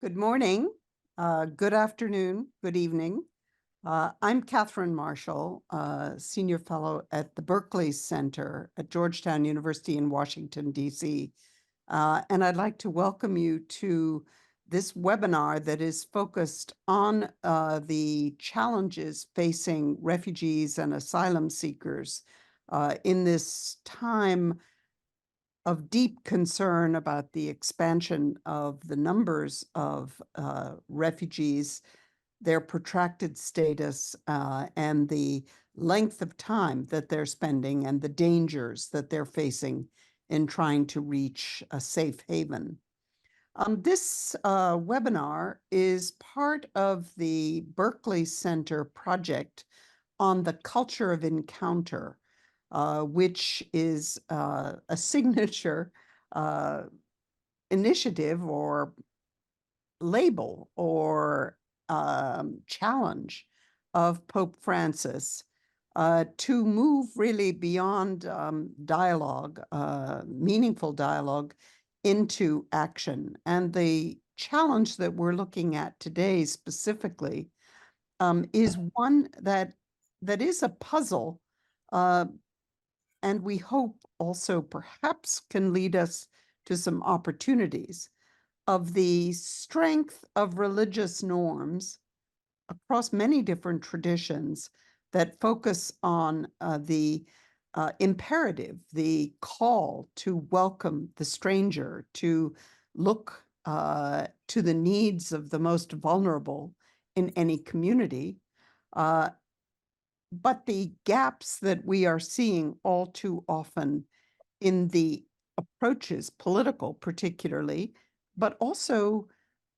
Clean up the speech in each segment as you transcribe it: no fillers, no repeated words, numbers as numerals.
Good morning, good afternoon, good evening. I'm Catherine Marshall, Senior Fellow at the Berkeley Center at Georgetown University in Washington, D.C. And I'd like to welcome you to this webinar that is focused on the challenges facing refugees and asylum seekers in this time of deep concern about the expansion of the numbers of refugees, their protracted status, and the length of time that they're spending and the dangers that they're facing in trying to reach a safe haven. This webinar is part of the Berkeley Center project on the culture of encounter, which is a signature initiative or label or challenge of Pope Francis to move really beyond dialogue, meaningful dialogue, into action. And the challenge that we're looking at today specifically is one that is a puzzle, and we hope also perhaps can lead us to some opportunities of the strength of religious norms across many different traditions that focus on the imperative, the call to welcome the stranger, to look to the needs of the most vulnerable in any community. But the gaps that we are seeing all too often in the approaches, political particularly, but also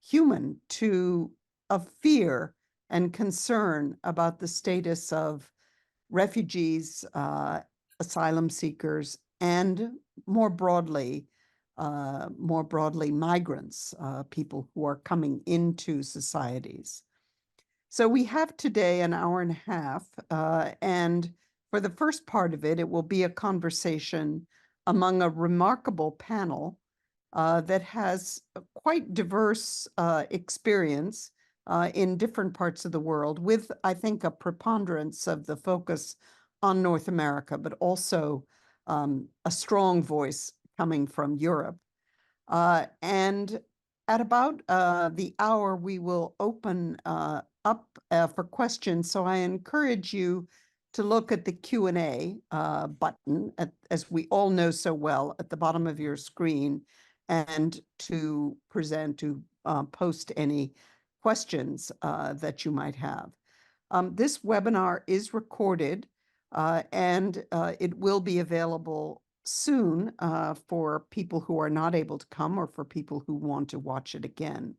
human, to of fear and concern about the status of refugees, asylum seekers, and more broadly migrants, people who are coming into societies. So we have today an hour and a half, and for the first part of it, it will be a conversation among a remarkable panel that has quite diverse experience in different parts of the world, with, I think, a preponderance of the focus on North America, but also a strong voice coming from Europe. And at about the hour, we will open up for questions. So I encourage you to look at the Q&A button, as we all know so well, at the bottom of your screen, and to post any questions that you might have. This webinar is recorded, and it will be available soon for people who are not able to come or for people who want to watch it again.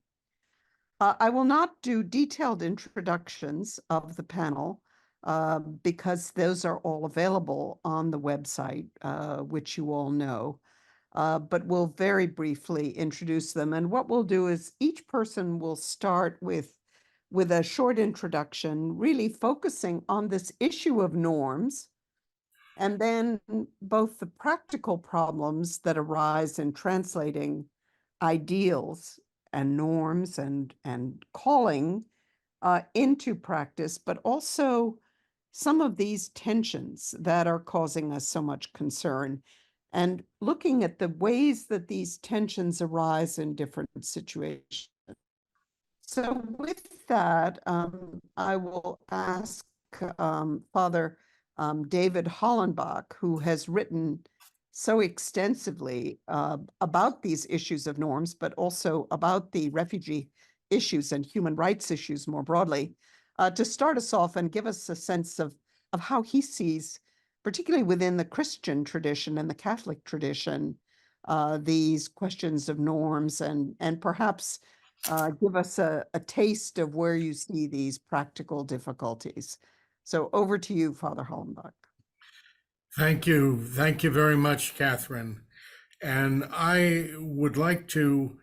I will not do detailed introductions of the panel because those are all available on the website, which you all know, but we'll very briefly introduce them. And what we'll do is each person will start with a short introduction, really focusing on this issue of norms, and then both the practical problems that arise in translating ideals and norms and calling into practice, but also some of these tensions that are causing us so much concern, and looking at the ways that these tensions arise in different situations. So with that, I will ask Father David Hollenbach, who has written so extensively about these issues of norms, but also about the refugee issues and human rights issues more broadly, to start us off and give us a sense of how he sees, particularly within the Christian tradition and the Catholic tradition, these questions of norms, and perhaps give us a taste of where you see these practical difficulties. So over to you, Father Hollenbach. Thank you. Thank you very much, Catherine. And I would like to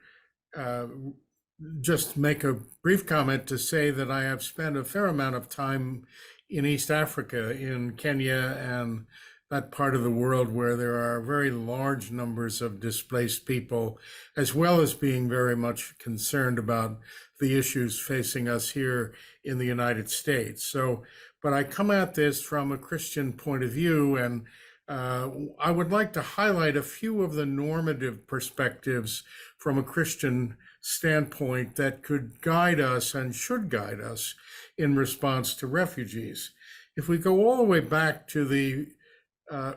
just make a brief comment to say that I have spent a fair amount of time in East Africa, in Kenya and that part of the world where there are very large numbers of displaced people, as well as being very much concerned about the issues facing us here in the United States. So, but I come at this from a Christian point of view, and I would like to highlight a few of the normative perspectives from a Christian standpoint that could guide us and should guide us in response to refugees. If we go all the way back to the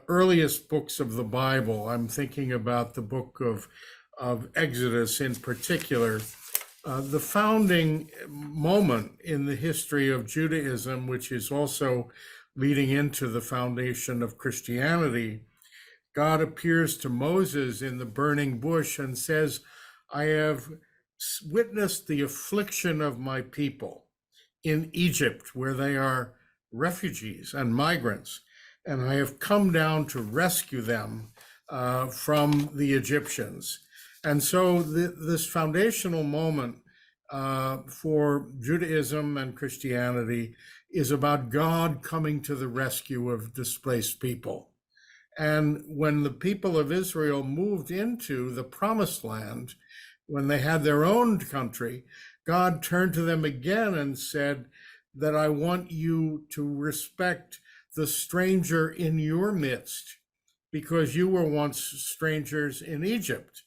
earliest books of the Bible, I'm thinking about the book of Exodus in particular, the founding moment in the history of Judaism, which is also leading into the foundation of Christianity. God appears to Moses in the burning bush and says, I have witnessed the affliction of my people in Egypt, where they are refugees and migrants, and I have come down to rescue them from the Egyptians. And so this foundational moment for Judaism and Christianity is about God coming to the rescue of displaced people. And when the people of Israel moved into the promised land, when they had their own country, God turned to them again and said that I want you to respect the stranger in your midst, because you were once strangers in Egypt.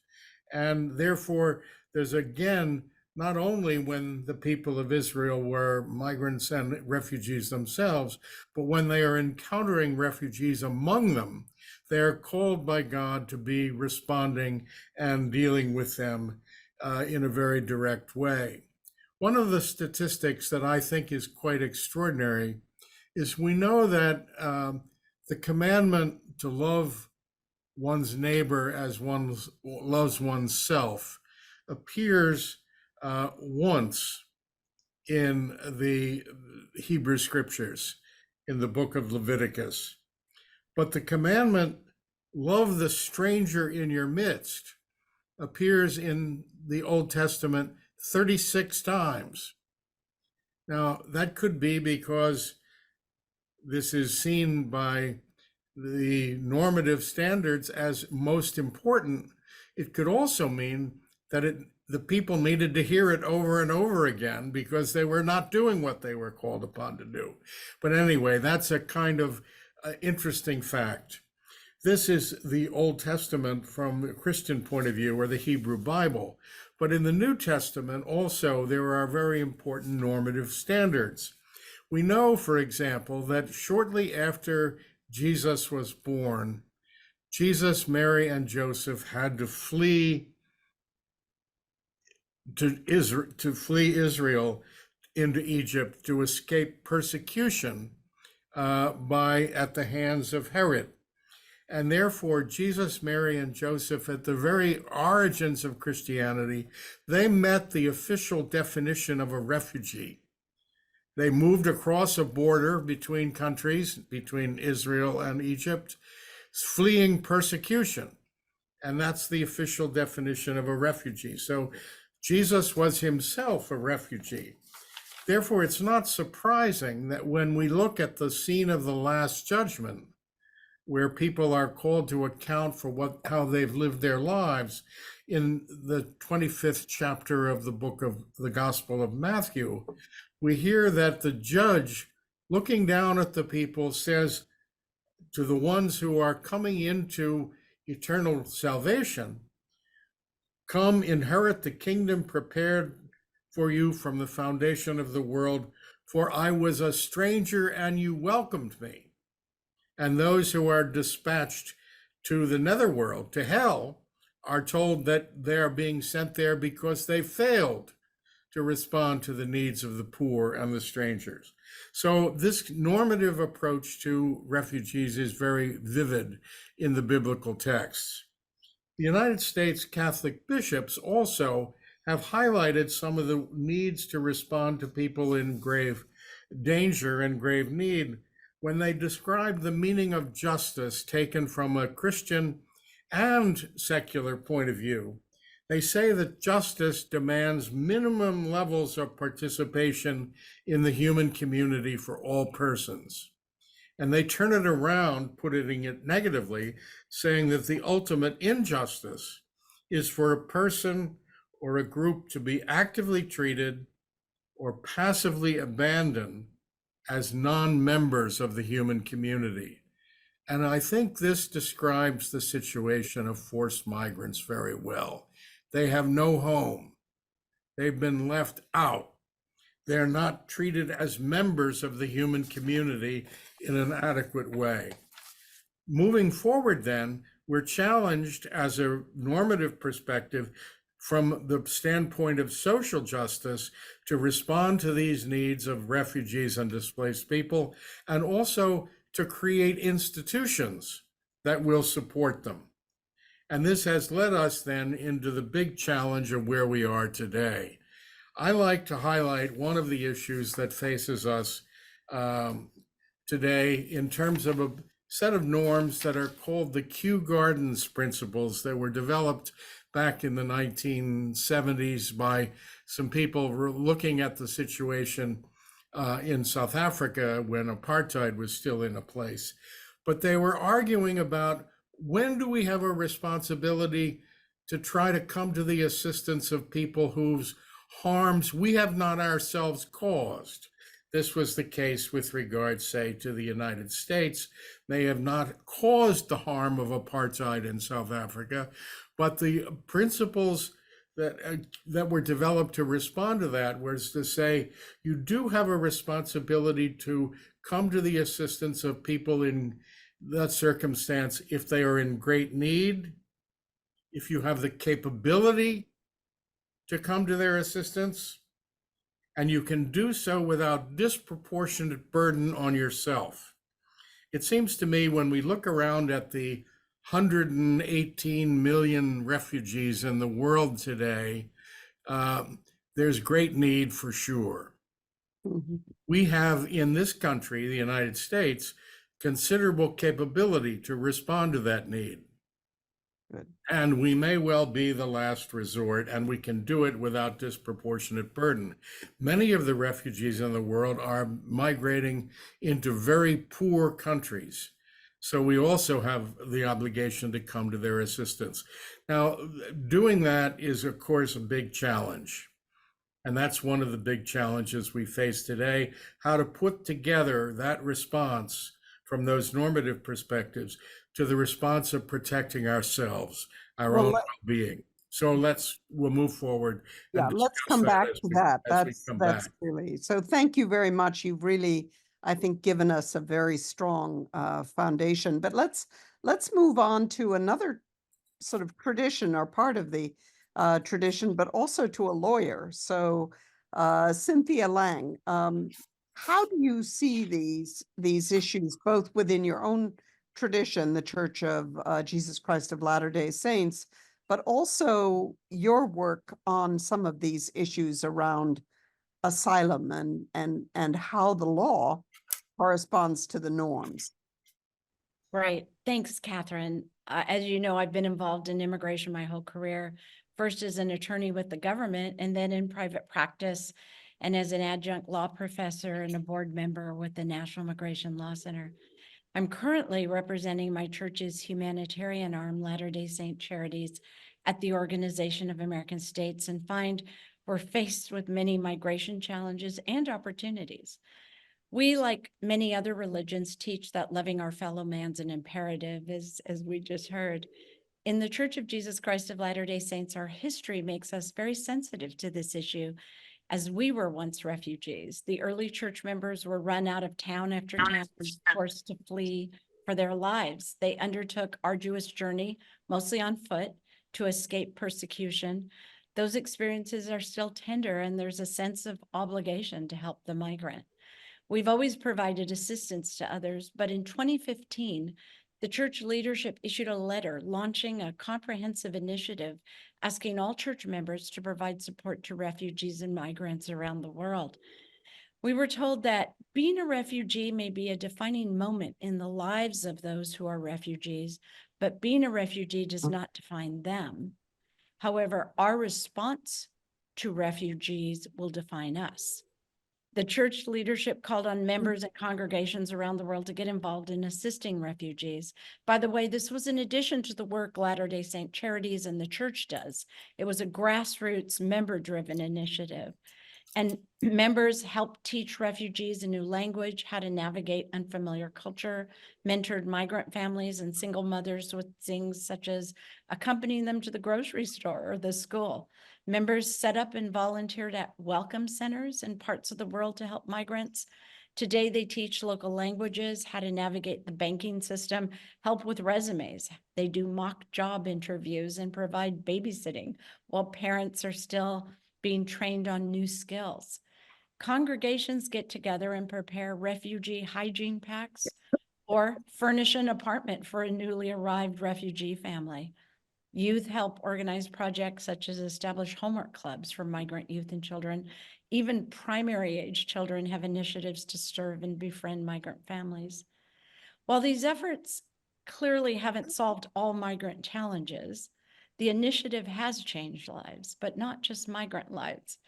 And therefore, there's again, not only when the people of Israel were migrants and refugees themselves, but when they are encountering refugees among them, they are called by God to be responding and dealing with them in a very direct way. One of the statistics that I think is quite extraordinary is we know that the commandment to love one's neighbor as one loves oneself appears once in the Hebrew scriptures in the book of Leviticus. But the commandment, love the stranger in your midst, appears in the Old Testament 36 times. Now, that could be because this is seen by the normative standards as most important. It could also mean that the people needed to hear it over and over again because they were not doing what they were called upon to do. But anyway, that's a kind of interesting fact. This is the Old Testament from a Christian point of view, or the Hebrew Bible. But in the New Testament also, there are very important normative standards. We know, for example, that shortly after Jesus was born, Jesus, Mary, and Joseph had to flee to Israel into Egypt to escape persecution at the hands of Herod. And therefore, Jesus, Mary, and Joseph, at the very origins of Christianity, they met the official definition of a refugee. They moved across a border between countries, between Israel and Egypt, fleeing persecution. And that's the official definition of a refugee. So Jesus was himself a refugee. Therefore, it's not surprising that when we look at the scene of the Last Judgment, where people are called to account for how they've lived their lives, in the 25th chapter of the book of the Gospel of Matthew, we hear that the judge, looking down at the people, says to the ones who are coming into eternal salvation, come, inherit the kingdom prepared for you from the foundation of the world, for I was a stranger and you welcomed me. And those who are dispatched to the netherworld, to hell, are told that they are being sent there because they failed to respond to the needs of the poor and the strangers. So this normative approach to refugees is very vivid in the biblical texts. The United States Catholic bishops also have highlighted some of the needs to respond to people in grave danger and grave need when they describe the meaning of justice taken from a Christian and secular point of view. They say that justice demands minimum levels of participation in the human community for all persons. And they turn it around, putting it negatively, saying that the ultimate injustice is for a person or a group to be actively treated or passively abandoned as non-members of the human community. And I think this describes the situation of forced migrants very well. They have no home. They've been left out. They're not treated as members of the human community in an adequate way. Moving forward, then, we're challenged as a normative perspective from the standpoint of social justice to respond to these needs of refugees and displaced people, and also to create institutions that will support them. And this has led us then into the big challenge of where we are today. I like to highlight one of the issues that faces us today in terms of a set of norms that are called the Kew Gardens principles that were developed back in the 1970s by some people looking at the situation in South Africa when apartheid was still in place. But they were arguing about, when do we have a responsibility to try to come to the assistance of people whose harms we have not ourselves caused? This was the case with regard, say, to the United States. They have not caused the harm of apartheid in South Africa, but the principles that were developed to respond to that was to say, you do have a responsibility to come to the assistance of people in that circumstance if they are in great need, if you have the capability to come to their assistance, and you can do so without disproportionate burden on yourself. It seems to me when we look around at the 118 million refugees in the world today, there's great need for sure. Mm-hmm. We have in this country, the United States, considerable capability to respond to that need. Good. And we may well be the last resort, and we can do it without disproportionate burden. Many of the refugees in the world are migrating into very poor countries. So we also have the obligation to come to their assistance. Now, doing that is, of course, a big challenge. And that's one of the big challenges we face today, how to put together that response from those normative perspectives to the response of protecting ourselves, our own well-being. So we'll move forward. Yeah, let's come back to that. That's back. really, so thank you very much. You've really, I think, given us a very strong foundation. But let's move on to another sort of tradition or part of the tradition, but also to a lawyer. So Cynthia Lang, how do you see these issues both within your own tradition, the Church of Jesus Christ of Latter-day Saints, but also your work on some of these issues around asylum and how the law corresponds to the norms? Right. Thanks, Catherine. As you know, I've been involved in immigration my whole career, first as an attorney with the government and then in private practice and as an adjunct law professor and a board member with the National Immigration Law Center. I'm currently representing my church's humanitarian arm, Latter-day Saint Charities, at the Organization of American States, and find we're faced with many migration challenges and opportunities. We, like many other religions, teach that loving our fellow man's an imperative, as we just heard. In the Church of Jesus Christ of Latter-day Saints, our history makes us very sensitive to this issue, as we were once refugees. The early church members were run out of town after town, forced to flee for their lives. They undertook arduous journey, mostly on foot, to escape persecution. Those experiences are still tender, and there's a sense of obligation to help the migrant. We've always provided assistance to others, but in 2015, the church leadership issued a letter launching a comprehensive initiative asking all church members to provide support to refugees and migrants around the world. We were told that being a refugee may be a defining moment in the lives of those who are refugees, but being a refugee does not define them. However, our response to refugees will define us. The church leadership called on members and congregations around the world to get involved in assisting refugees. By the way, this was in addition to the work Latter-day Saint Charities and the church does. It was a grassroots, member-driven initiative. And members helped teach refugees a new language, how to navigate unfamiliar culture, mentored migrant families and single mothers with things such as accompanying them to the grocery store or the school. Members set up and volunteered at welcome centers in parts of the world to help migrants. Today, they teach local languages, how to navigate the banking system, help with resumes. They do mock job interviews and provide babysitting while parents are still being trained on new skills. Congregations get together and prepare refugee hygiene packs or furnish an apartment for a newly arrived refugee family. Youth help organize projects such as establish homework clubs for migrant youth and children. Even primary age children have initiatives to serve and befriend migrant families. While these efforts clearly haven't solved all migrant challenges, the initiative has changed lives, but not just migrant lives.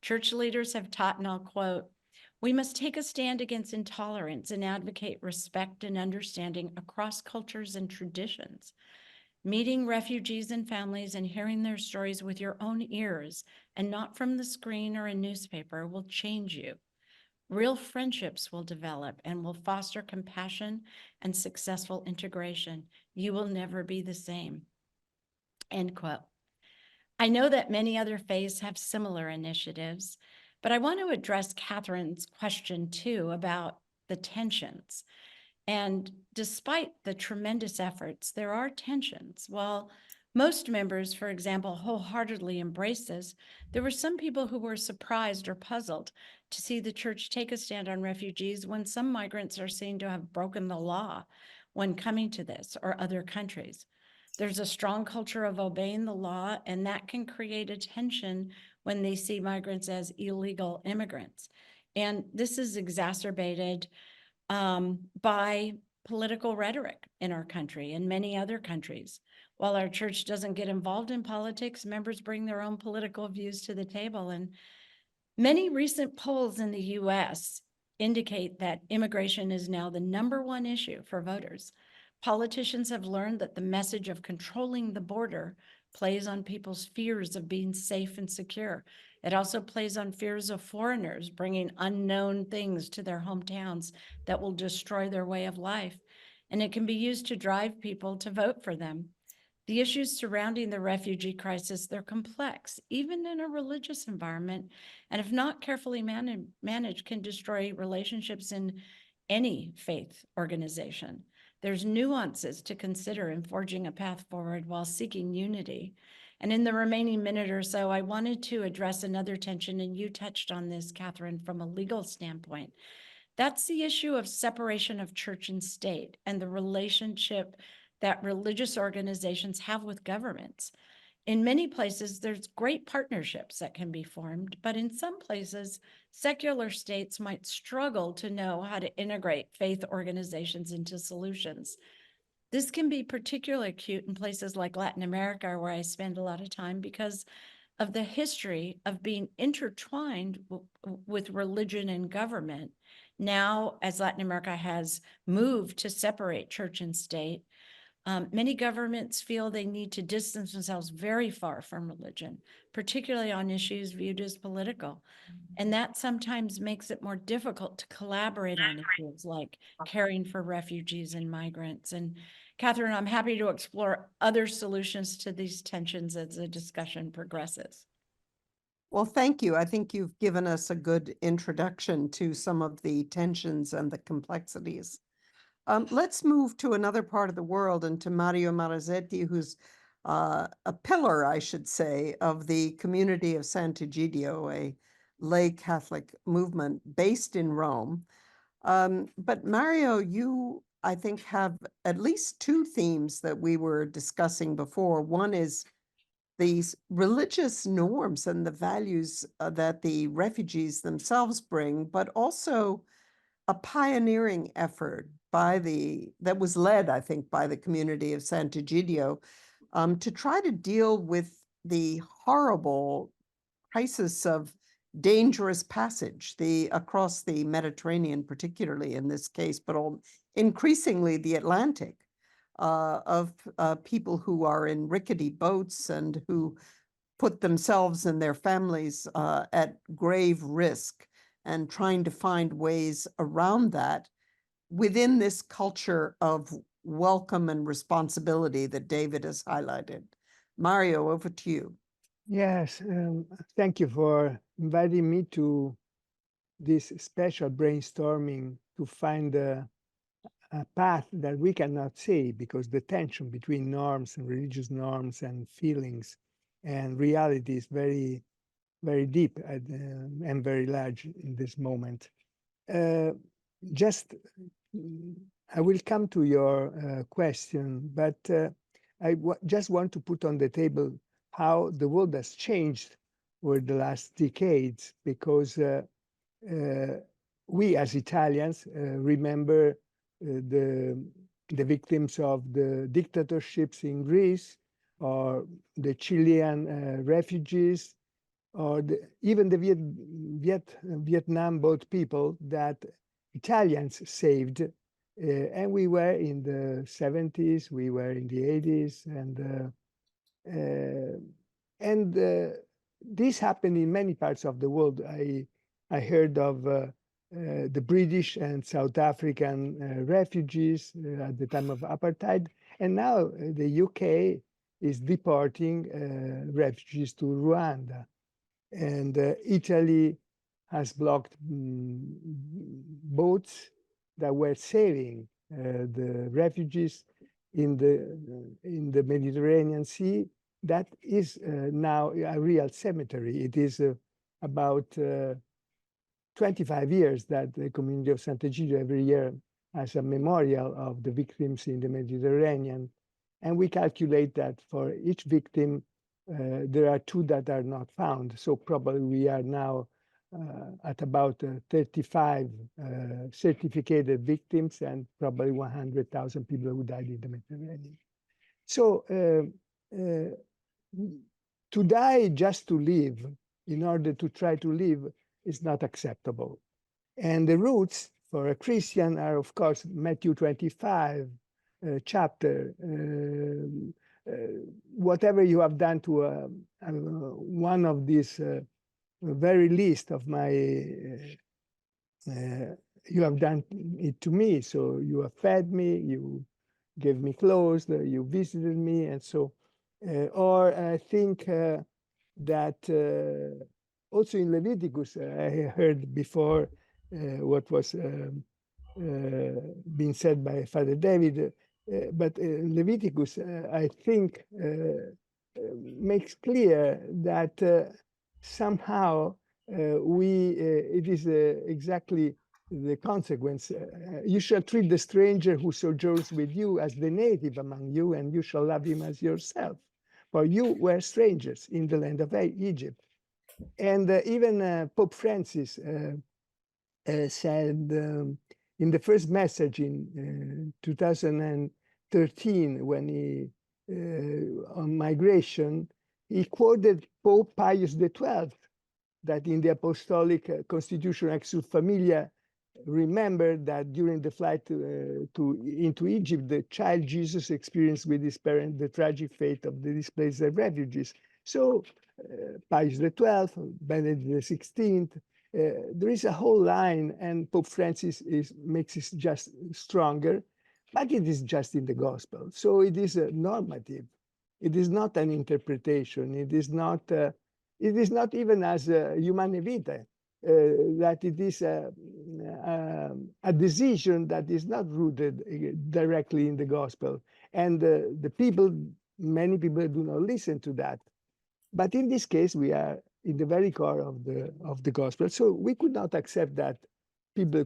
Church leaders have taught, and I'll quote, "We must take a stand against intolerance and advocate respect and understanding across cultures and traditions. Meeting refugees and families and hearing their stories with your own ears and not from the screen or a newspaper will change you. Real friendships will develop and will foster compassion and successful integration. You will never be the same." End quote. I know that many other faiths have similar initiatives, but I want to address Catherine's question too about the tensions. And despite the tremendous efforts, there are tensions. While most members, for example, wholeheartedly embrace this, there were some people who were surprised or puzzled to see the church take a stand on refugees when some migrants are seen to have broken the law when coming to this or other countries. There's a strong culture of obeying the law, and that can create a tension when they see migrants as illegal immigrants. And this is exacerbated by political rhetoric in our country and many other countries. While our church doesn't get involved in politics, members bring their own political views to the table. And many recent polls in the US indicate that immigration is now the #1 issue for voters. Politicians have learned that the message of controlling the border plays on people's fears of being safe and secure. It also plays on fears of foreigners bringing unknown things to their hometowns that will destroy their way of life. And it can be used to drive people to vote for them. The issues surrounding the refugee crisis, they're complex, even in a religious environment, and if not carefully managed, can destroy relationships in any faith organization. There's nuances to consider in forging a path forward while seeking unity. And in the remaining minute or so, I wanted to address another tension, and you touched on this, Catherine, from a legal standpoint. That's the issue of separation of church and state and the relationship that religious organizations have with governments. In many places, there's great partnerships that can be formed, but in some places, secular states might struggle to know how to integrate faith organizations into solutions. This can be particularly acute in places like Latin America, where I spend a lot of time, because of the history of being intertwined with religion and government. Now, as Latin America has moved to separate church and state, many governments feel they need to distance themselves very far from religion, particularly on issues viewed as political. And that sometimes makes it more difficult to collaborate on issues like caring for refugees and migrants. And Catherine, I'm happy to explore other solutions to these tensions as the discussion progresses. Well, thank you. I think you've given us a good introduction to some of the tensions and the complexities. Let's move to another part of the world and to Mario Marazzetti, who's a pillar, I should say, of the community of Sant'Egidio, a lay Catholic movement based in Rome. But Mario, you, I think, have at least two themes that we were discussing before. One is these religious norms and the values that the refugees themselves bring, but also a pioneering effort that was led, I think, by the community of Sant'Egidio to try to deal with the horrible crisis of dangerous passage across the Mediterranean, particularly in this case, but increasingly the Atlantic, of people who are in rickety boats and who put themselves and their families at grave risk, and trying to find ways around that within this culture of welcome and responsibility that David has highlighted. Mario, over to you. Yes, thank you for inviting me to this special brainstorming to find a path that we cannot see, because the tension between norms and religious norms and feelings and reality is very, very deep and very large in this moment. I will come to your question, but I just want to put on the table how the world has changed over the last decades, because we as Italians remember the victims of the dictatorships in Greece, or the Chilean refugees, or even the Vietnam boat people that Italians saved. And we were in the 70s, we were in the 80s, and this happened in many parts of the world. I heard of the British and South African refugees at the time of apartheid, and now the UK is deporting refugees to Rwanda, and Italy has blocked boats that were saving the refugees in the Mediterranean Sea. That is now a real cemetery. It is about 25 years that the community of Sant'Egidio every year has a memorial of the victims in the Mediterranean. And we calculate that for each victim, there are 2 that are not found. So probably we are now at about 35 certificated victims, and probably 100,000 people who died in the Mediterranean. So to die just to live, in order to try to live, is not acceptable. And the roots for a Christian are, of course, Matthew 25 chapter. Whatever you have done to one of these very least of my, you have done it to me. So you have fed me, you gave me clothes, you visited me, and so. Or I think that also in Leviticus, I heard before what was being said by Father David, but Leviticus, I think, makes clear that somehow it is exactly the consequence. You shall treat the stranger who sojourns with you as the native among you, and you shall love him as yourself. For you were strangers in the land of Egypt. And even Pope Francis said in the first message in 2013, when he on migration, he quoted Pope Pius XII, that in the Apostolic Constitution Exsul Familia remembered that during the flight into Egypt, the child Jesus experienced with his parents the tragic fate of the displaced refugees. So Pius XII, Benedict XVI, there is a whole line, and Pope Francis makes it just stronger, but it is just in the gospel. So it is normative. It is not an interpretation. It is not even as Humane Vitae, that it is a decision that is not rooted directly in the gospel. And many people do not listen to that. But in this case, we are in the very core of the gospel. So we could not accept that people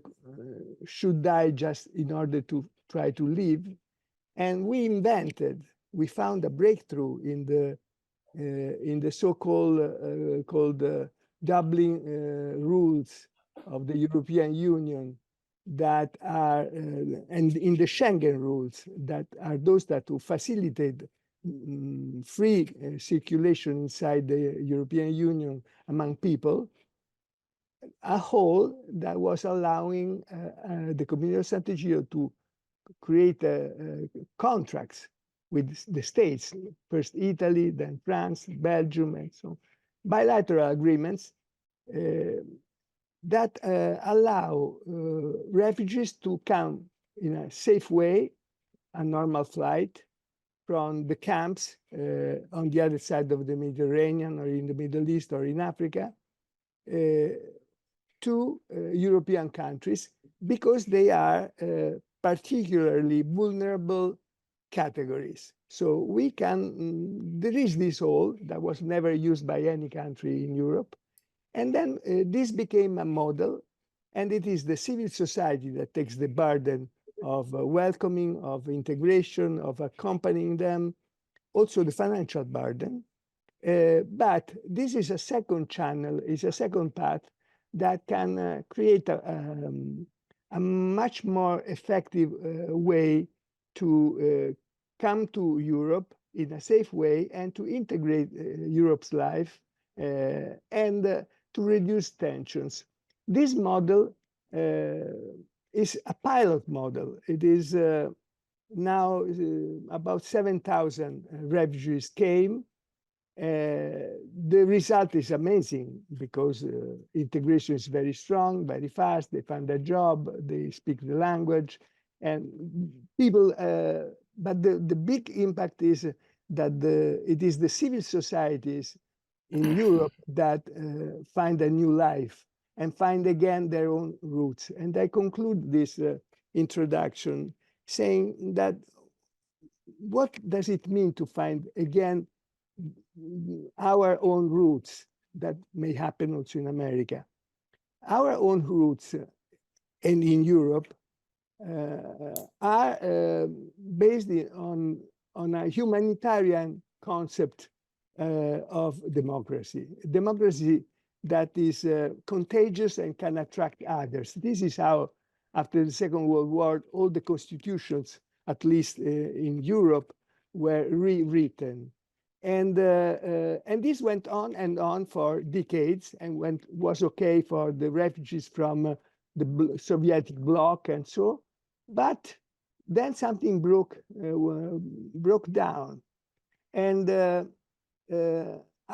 should die just in order to try to live. And we found a breakthrough in the so-called called Dublin rules of the European Union, that are and in the Schengen rules, that are those that will facilitate free circulation inside the European Union among people. a hole that was allowing the community of Sant'Egidio to create contracts with the states, first Italy, then France, Belgium, and so on. Bilateral agreements that allow refugees to come in a safe way, a normal flight from the camps on the other side of the Mediterranean or in the Middle East or in Africa to European countries because they are particularly vulnerable categories. So we can, there is this hole that was never used by any country in Europe. And then this became a model, and it is the civil society that takes the burden of welcoming, of integration, of accompanying them, also the financial burden. But this is a second channel, is a second path that can create a much more effective way to come to Europe in a safe way and to integrate Europe's life and to reduce tensions. This model is a pilot model. It is now about 7,000 refugees came. The result is amazing because integration is very strong, very fast. They find a job, they speak the language, and people. But the big impact is that it is the civil societies in Europe that find a new life and find again their own roots. And I conclude this introduction saying that what does it mean to find again our own roots that may happen also in America? Our own roots and in Europe are based on a humanitarian concept of democracy. Democracy that is contagious and can attract others. This is how, after the Second World War, all the constitutions, at least in Europe, were rewritten. And this went on and on for decades and was okay for the refugees from the Soviet bloc and so. But then something broke down. And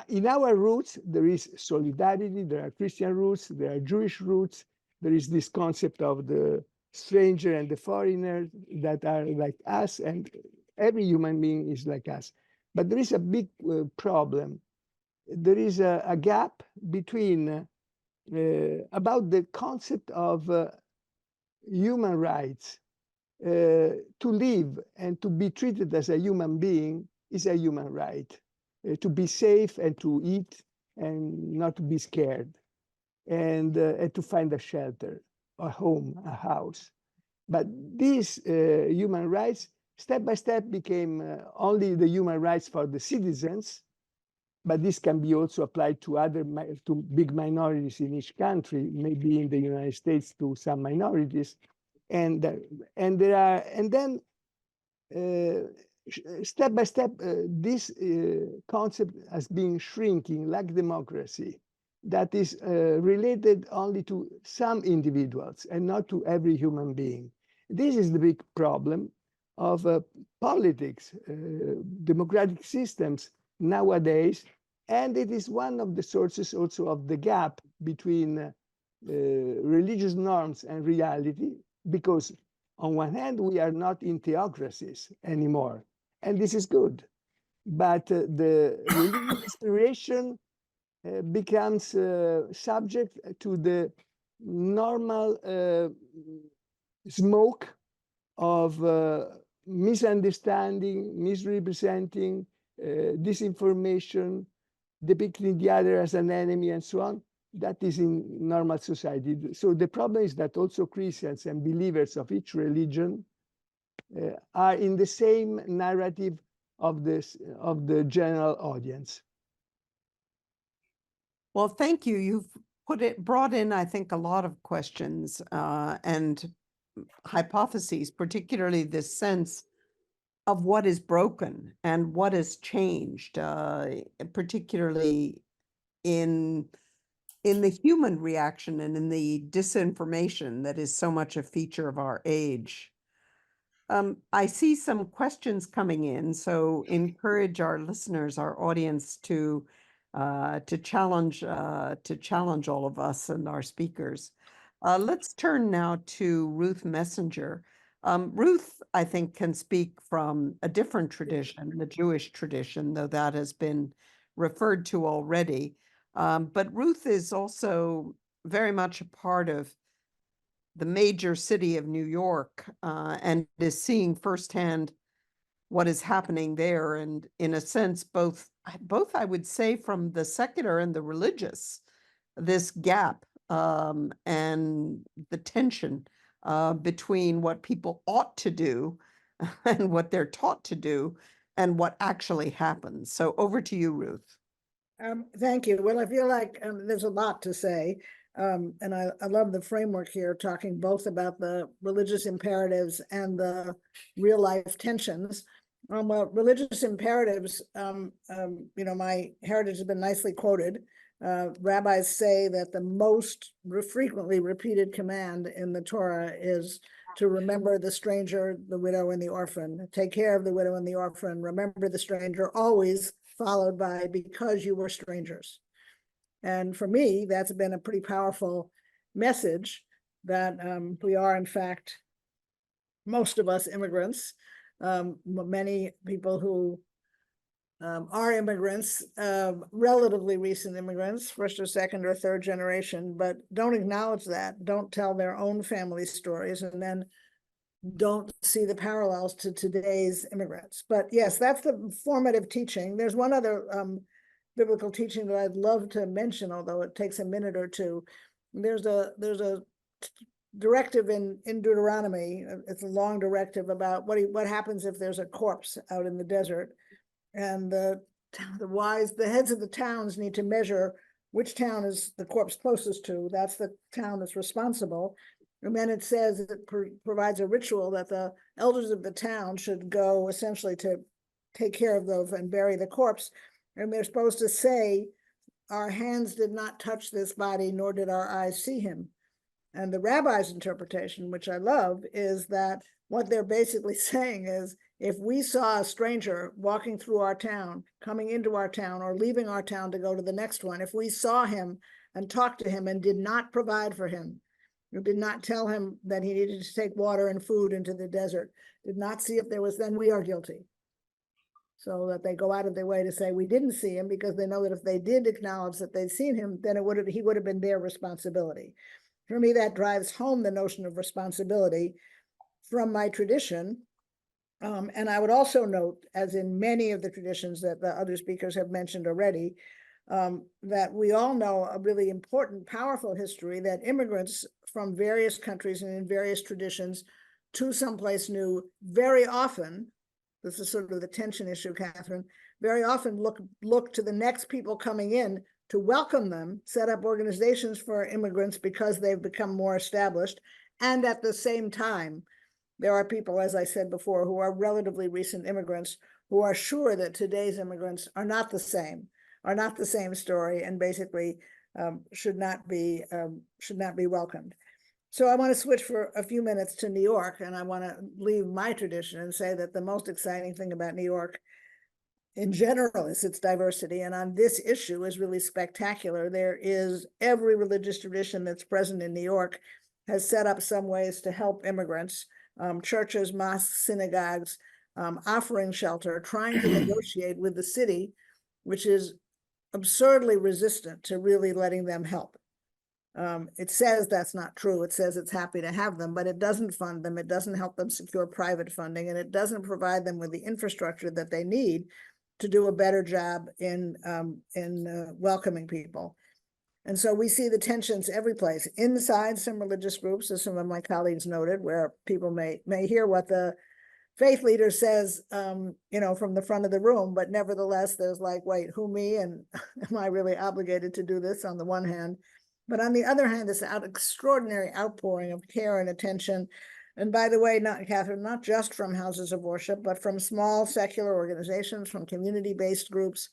in our roots, there is solidarity, there are Christian roots, there are Jewish roots, there is this concept of the stranger and the foreigner that are like us, and every human being is like us. But there is a big problem. There is a gap between about the concept of human rights. To live and to be treated as a human being is a human right. To be safe and to eat and not to be scared, and to find a shelter, a home, a house. But these human rights, step by step, became only the human rights for the citizens, but this can be also applied to to big minorities in each country, maybe in the United States to some minorities, and then step by step, this concept has been shrinking like democracy, that is related only to some individuals and not to every human being. This is the big problem of politics, democratic systems nowadays, and it is one of the sources also of the gap between religious norms and reality, because on one hand, we are not in theocracies anymore, and this is good. But the religious inspiration becomes subject to the normal smoke of misunderstanding, misrepresenting, disinformation, depicting the other as an enemy, and so on. That is in normal society. So the problem is that also Christians and believers of each religion are in the same narrative of the general audience. Well, thank you. You've brought in, I think, a lot of questions and hypotheses, particularly this sense of what is broken and what has changed, particularly in in the human reaction and in the disinformation that is so much a feature of our age. I see some questions coming in, so encourage our listeners, our audience to challenge all of us and our speakers. Let's turn now to Ruth Messenger. Ruth, I think, can speak from a different tradition, the Jewish tradition, though that has been referred to already. But Ruth is also very much a part of the major city of New York, and is seeing firsthand what is happening there. And in a sense, both I would say from the secular and the religious, this gap and the tension between what people ought to do and what they're taught to do and what actually happens. So over to you, Ruth. Thank you. Well, I feel like there's a lot to say. And I love the framework here, talking both about the religious imperatives and the real life tensions. Well, religious imperatives, my heritage has been nicely quoted. Rabbis say that the most frequently repeated command in the Torah is to remember the stranger, the widow, and the orphan. Take care of the widow and the orphan. Remember the stranger, always followed by because you were strangers. And for me, that's been a pretty powerful message that we are, in fact, most of us immigrants, many people who are immigrants, relatively recent immigrants, first or second or third generation, but don't acknowledge that, don't tell their own family stories, and then don't see the parallels to today's immigrants. But yes, that's the formative teaching. There's one other biblical teaching that I'd love to mention, although it takes a minute or two. There's a directive in Deuteronomy. It's a long directive about what happens if there's a corpse out in the desert, and the heads of the towns need to measure which town is the corpse closest to. That's the town that's responsible. And then it says it provides a ritual that the elders of the town should go essentially to take care of those and bury the corpse. And they're supposed to say, our hands did not touch this body, nor did our eyes see him. And the rabbi's interpretation, which I love, is that what they're basically saying is, if we saw a stranger walking through our town, coming into our town, or leaving our town to go to the next one, if we saw him and talked to him and did not provide for him, who did not tell him that he needed to take water and food into the desert, did not see if there was, then we are guilty. So that they go out of their way to say we didn't see him, because they know that if they did acknowledge that they'd seen him, then he would have been their responsibility. For me, that drives home the notion of responsibility from my tradition. And I would also note, as in many of the traditions that the other speakers have mentioned already, that we all know a really important, powerful history that immigrants from various countries and in various traditions to someplace new very often, this is sort of the tension issue, Catherine, very often look to the next people coming in to welcome them, set up organizations for immigrants because they've become more established. And at the same time, there are people, as I said before, who are relatively recent immigrants who are sure that today's immigrants are not the same story, and basically should not be welcomed. So I want to switch for a few minutes to New York, and I want to leave my tradition and say that the most exciting thing about New York in general is its diversity, and on this issue is really spectacular. There is every religious tradition that's present in New York has set up some ways to help immigrants, churches, mosques, synagogues, offering shelter, trying to negotiate with the city, which is absurdly resistant to really letting them help. It says that's not true. It says it's happy to have them, but it doesn't fund them. It doesn't help them secure private funding, and it doesn't provide them with the infrastructure that they need to do a better job in welcoming people. And so we see the tensions every place, inside some religious groups, as some of my colleagues noted, where people may hear what the faith leader says, from the front of the room, but nevertheless, there's like, wait, who, me? And am I really obligated to do this on the one hand? But on the other hand, this extraordinary outpouring of care and attention. And by the way, Catherine, not just from houses of worship, but from small secular organizations, from community-based groups.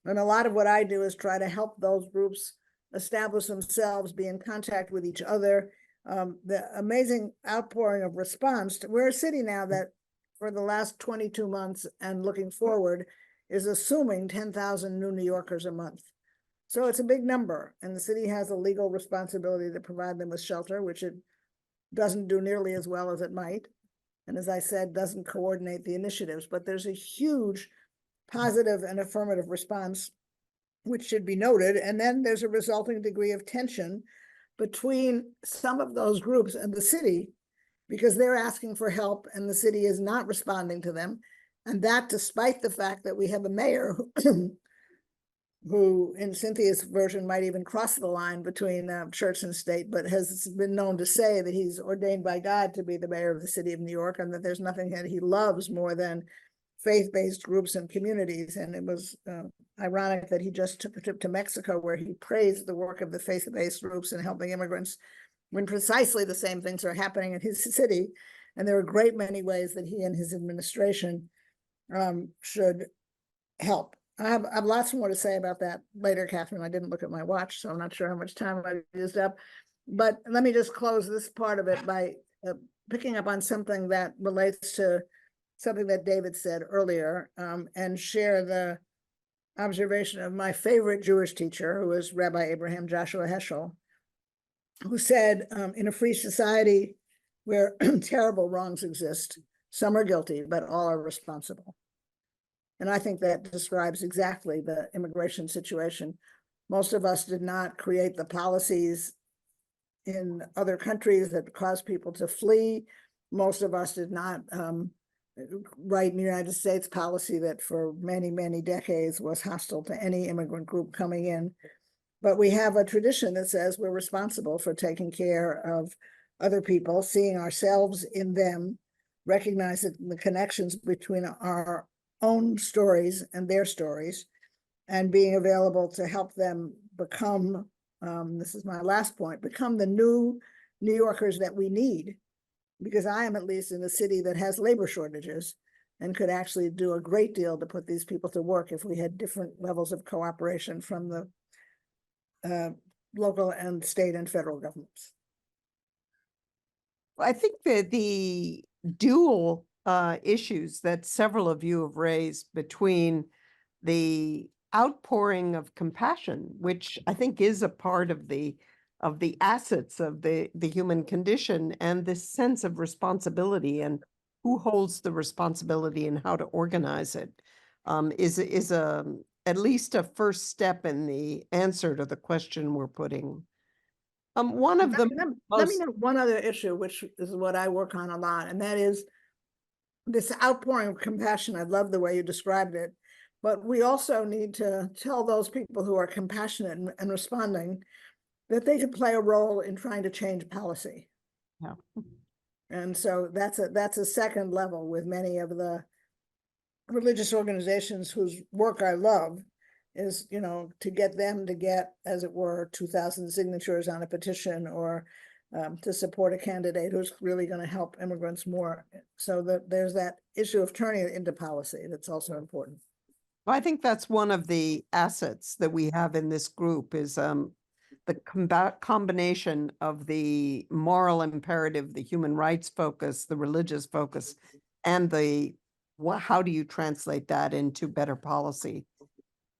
And a lot of what I do is try to help those groups establish themselves, be in contact with each other. The amazing outpouring of response. We're a city now that for the last 22 months and looking forward is assuming 10,000 new New Yorkers a month. So it's a big number, and the city has a legal responsibility to provide them with shelter, which it doesn't do nearly as well as it might. And as I said, doesn't coordinate the initiatives, but there's a huge positive and affirmative response, which should be noted. And then there's a resulting degree of tension between some of those groups and the city, because they're asking for help and the city is not responding to them. And that despite the fact that we have a mayor who in Cynthia's version might even cross the line between church and state, but has been known to say that he's ordained by God to be the mayor of the city of New York, and that there's nothing that he loves more than faith-based groups and communities. And it was ironic that he just took a trip to Mexico where he praised the work of the faith-based groups in helping immigrants, when precisely the same things are happening in his city. And there are a great many ways that he and his administration should help. I have lots more to say about that later, Catherine. I didn't look at my watch, so I'm not sure how much time I've used up. But let me just close this part of it by picking up on something that relates to something that David said earlier, and share the observation of my favorite Jewish teacher, who is Rabbi Abraham Joshua Heschel, who said, in a free society where terrible wrongs exist, some are guilty, but all are responsible. And I think that describes exactly the immigration situation. Most of us did not create the policies in other countries that cause people to flee. Most of us did not write in the United States policy that for many, many decades was hostile to any immigrant group coming in. But we have a tradition that says we're responsible for taking care of other people, seeing ourselves in them, recognizing the connections between our own stories and their stories, and being available to help them become, this is my last point, become the new New Yorkers that we need. Because I am at least in a city that has labor shortages and could actually do a great deal to put these people to work if we had different levels of cooperation from the local and state and federal governments. I think that the dual issues that several of you have raised between the outpouring of compassion, which I think is a part of the assets of the human condition, and this sense of responsibility and who holds the responsibility and how to organize it, is at least a first step in the answer to the question we're putting. One of the Let me note one other issue, which is what I work on a lot, and that is this outpouring of compassion. I love the way you described it, but we also need to tell those people who are compassionate and responding that they could play a role in trying to change policy. Yeah. And so that's a second level with many of the religious organizations whose work I love, is, you know, to get them to get, as it were, 2,000 signatures on a petition, or to support a candidate who's really going to help immigrants more. So that there's that issue of turning it into policy that's also important. I think that's one of the assets that we have in this group is the combination of the moral imperative, the human rights focus, the religious focus, and how do you translate that into better policy?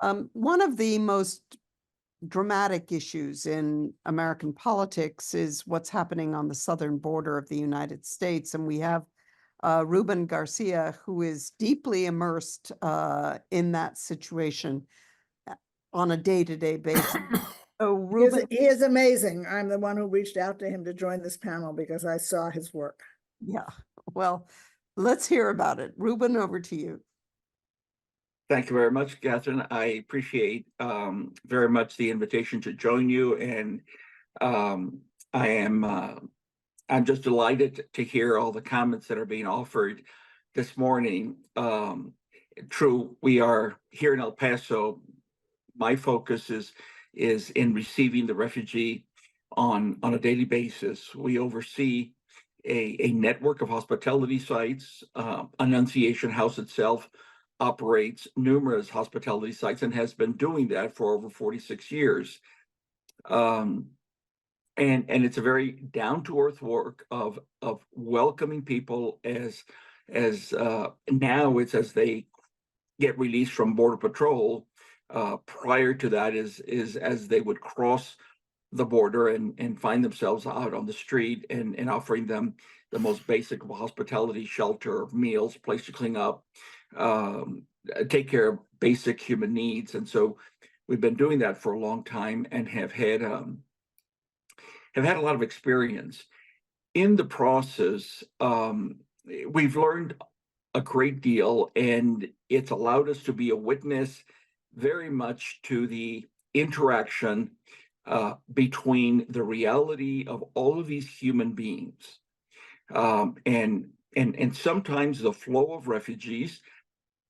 One of the most dramatic issues in American politics is what's happening on the southern border of the United States. And we have Ruben Garcia, who is deeply immersed in that situation on a day-to-day basis. So Ruben, He is amazing. I'm the one who reached out to him to join this panel because I saw his work. yeah, well, let's hear about it. Ruben, over to you. Thank you very much, Catherine. I appreciate very much the invitation to join you, and I'm just delighted to hear all the comments that are being offered this morning. True, we are here in El Paso. My focus is in receiving the refugee on a daily basis. We oversee a network of hospitality sites. Annunciation House itself operates numerous hospitality sites and has been doing that for over 46 years. And it's a very down-to-earth work of welcoming people as now it's as they get released from Border Patrol. Prior to that is as they would cross the border and find themselves out on the street and offering them the most basic of hospitality, shelter, meals, place to clean up, take care of basic human needs. And so we've been doing that for a long time and have had a lot of experience. In the process, we've learned a great deal, and it's allowed us to be a witness very much to the interaction between the reality of all of these human beings. And sometimes the flow of refugees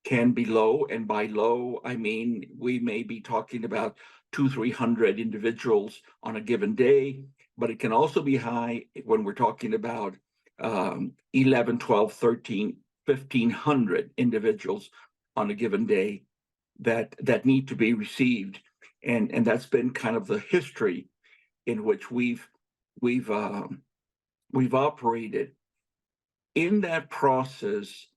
can be low, and by low, I mean, we may be talking about 200-300 individuals on a given day, but it can also be high when we're talking about 11, 12, 13, 1,500 individuals on a given day that need to be received. And that's been kind of the history in which we've operated. In that process,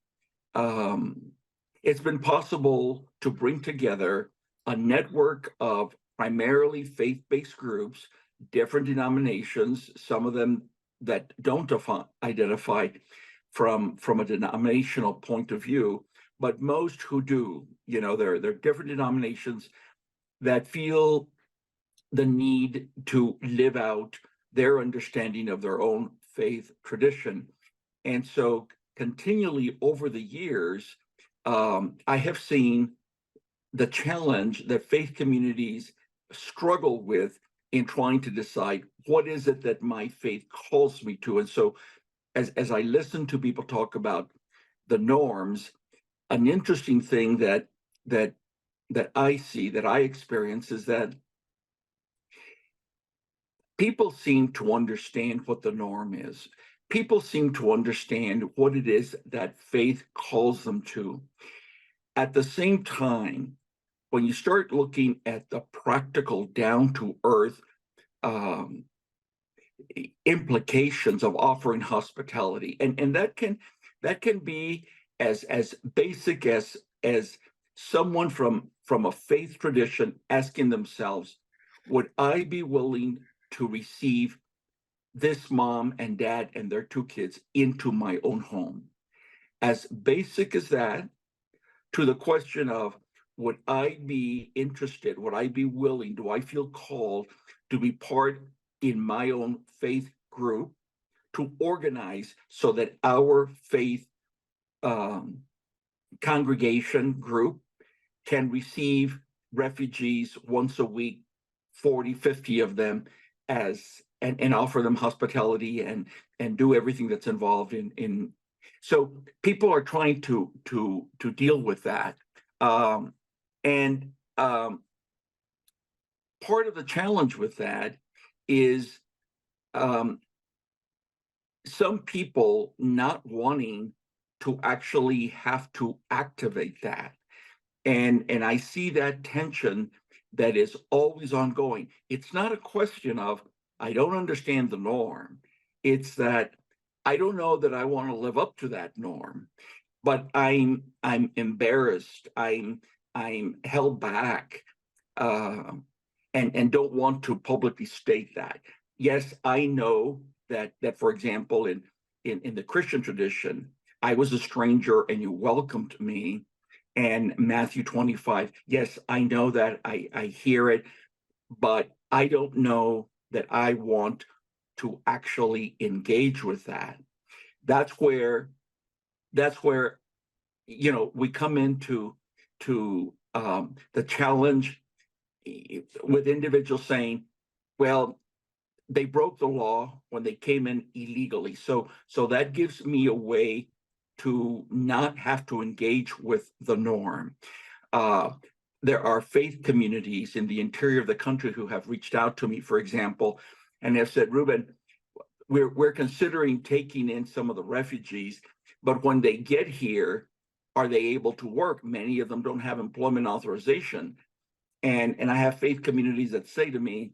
it's been possible to bring together a network of primarily faith-based groups, different denominations, some of them that don't identify from a denominational point of view, but most who do. You know, there are different denominations that feel the need to live out their understanding of their own faith tradition. And so continually over the years, I have seen the challenge that faith communities struggle with in trying to decide what is it that my faith calls me to. And so as I listen to people talk about the norms, an interesting thing that I see, that I experience, is that people seem to understand what the norm is. People seem to understand what it is that faith calls them to. At the same time, when you start looking at the practical, down-to-earth implications of offering hospitality, and that can be as basic as someone from a faith tradition asking themselves, would I be willing to receive this mom and dad and their 2 kids into my own home? As basic as that, to the question of, would I be interested, would I be willing, do I feel called to be part in my own faith group, to organize so that our faith congregation group can receive refugees once a week, 40, 50 of them, and offer them hospitality and do everything that's involved in. So people are trying to deal with that. And part of the challenge with that is some people not wanting to actually have to activate that. And I see that tension that is always ongoing. It's not a question of, I don't understand the norm. It's that I don't know that I want to live up to that norm, but I'm embarrassed. I'm held back, and don't want to publicly state that. Yes, I know that for example, in the Christian tradition, I was a stranger and you welcomed me. And Matthew 25, yes, I know that, I hear it, but I don't know that I want to actually engage with that. That's where we come into the challenge with individuals saying, well, they broke the law when they came in illegally. So that gives me a way to not have to engage with the norm. There are faith communities in the interior of the country who have reached out to me, for example, and have said, Ruben, we're considering taking in some of the refugees, but when they get here, are they able to work? Many of them don't have employment authorization. And I have faith communities that say to me,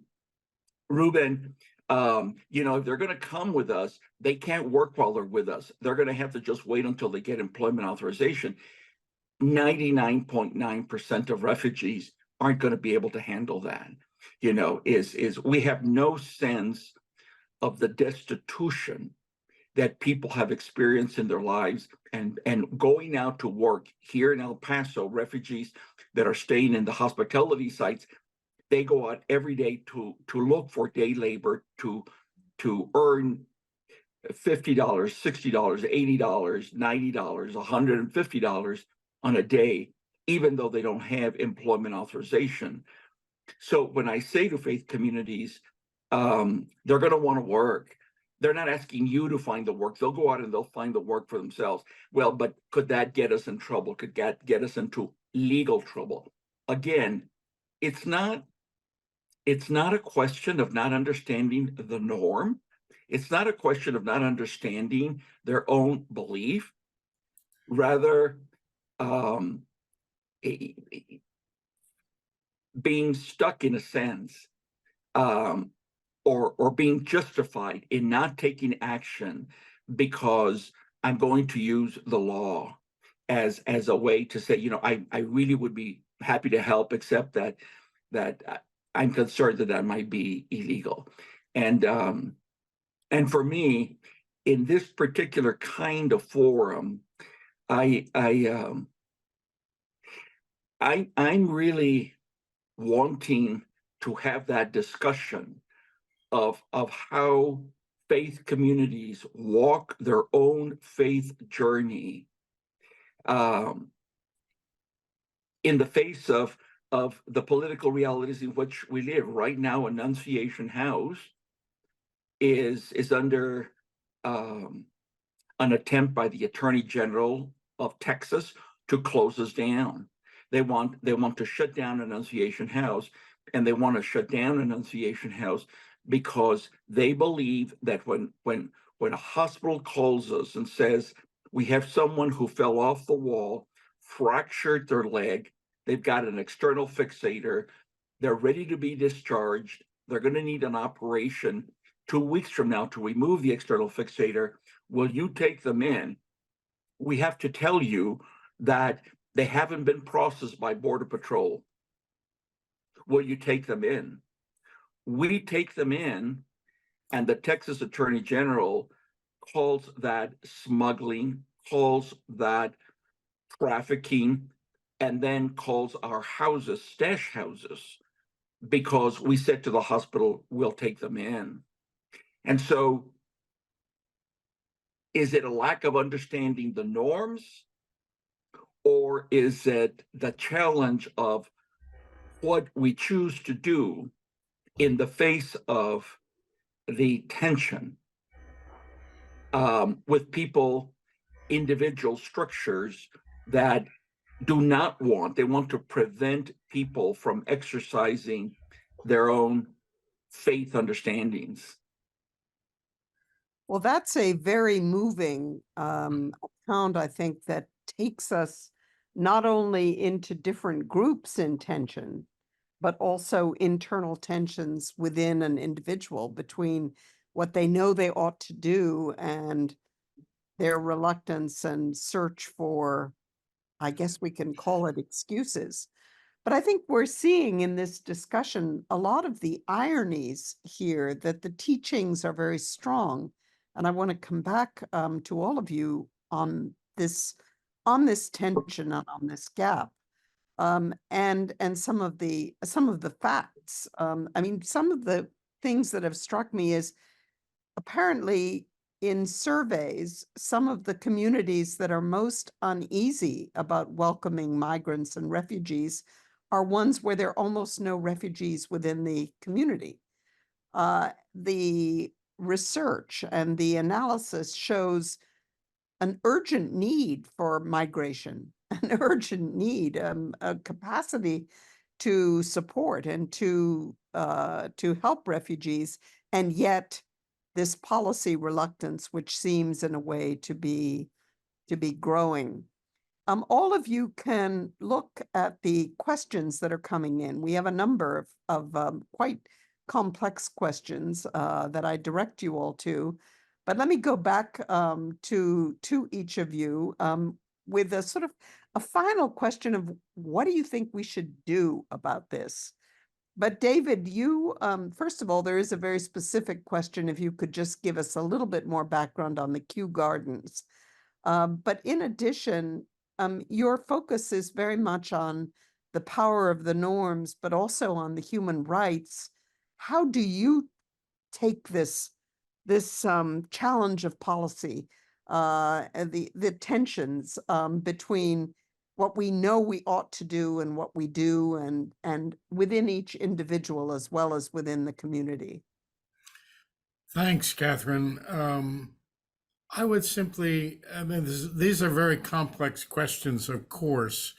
Ruben, if they're gonna come with us, they can't work while they're with us. They're gonna have to just wait until they get employment authorization. 99.9% of refugees aren't gonna be able to handle that. We have no sense of the destitution that people have experienced in their lives, and going out to work here in El Paso, refugees that are staying in the hospitality sites, they go out every day to look for day labor to earn $50, $60, $80, $90, $150 on a day, even though they don't have employment authorization. So when I say to faith communities, they're going to want to work. They're not asking you to find the work. They'll go out and they'll find the work for themselves. Well, but could that get us in trouble? Could that get us into legal trouble? Again, it's not a question of not understanding the norm. It's not a question of not understanding their own belief. Rather, being stuck in a sense, or being justified in not taking action because I'm going to use the law as a way to say, I really would be happy to help, except that I'm concerned that might be illegal. And for me, in this particular kind of forum, I'm really wanting to have that discussion of how faith communities walk their own faith journey in the face of the political realities in which we live. Right now, Annunciation House is under an attempt by the Attorney General of Texas to close us down. They want to shut down Annunciation House, and they want to shut down Annunciation House because they believe that when a hospital calls us and says, we have someone who fell off the wall, fractured their leg, they've got an external fixator, they're ready to be discharged, they're going to need an operation 2 weeks from now to remove the external fixator, will you take them in? We have to tell you that they haven't been processed by Border Patrol. Will you take them in? We take them in, and the Texas Attorney General calls that smuggling, calls that trafficking, and then calls our houses stash houses because we said to the hospital, we'll take them in. And so, is it a lack of understanding the norms, or is it the challenge of what we choose to do in the face of the tension with people, individual structures that do not want, they want to prevent people from exercising their own faith understandings? Well, that's a very moving account, I think, that takes us not only into different groups in tension, but also internal tensions within an individual between what they know they ought to do and their reluctance and search for, I guess we can call it excuses. But I think we're seeing in this discussion a lot of the ironies here, that the teachings are very strong. And I want to come back to all of you on this tension and on this gap. And some of the facts. I mean, some of the things that have struck me is apparently in surveys, some of the communities that are most uneasy about welcoming migrants and refugees are ones where there are almost no refugees within the community. The research and the analysis shows an urgent need for migration, an urgent need, a capacity to support and to help refugees, and yet this policy reluctance, which seems in a way to be growing. All of you can look at the questions that are coming in. We have a number of quite complex questions that I direct you all to. But let me go back to each of you with a sort of a final question of what do you think we should do about this? But David, you, first of all, there is a very specific question, if you could just give us a little bit more background on the Kew Gardens. But in addition, your focus is very much on the power of the norms, but also on the human rights. How do you take this challenge of policy, and the tensions between what we know we ought to do and what we do, and within each individual as well as within the community? Thanks, Catherine. I would simply, I mean, these are very complex questions, of course,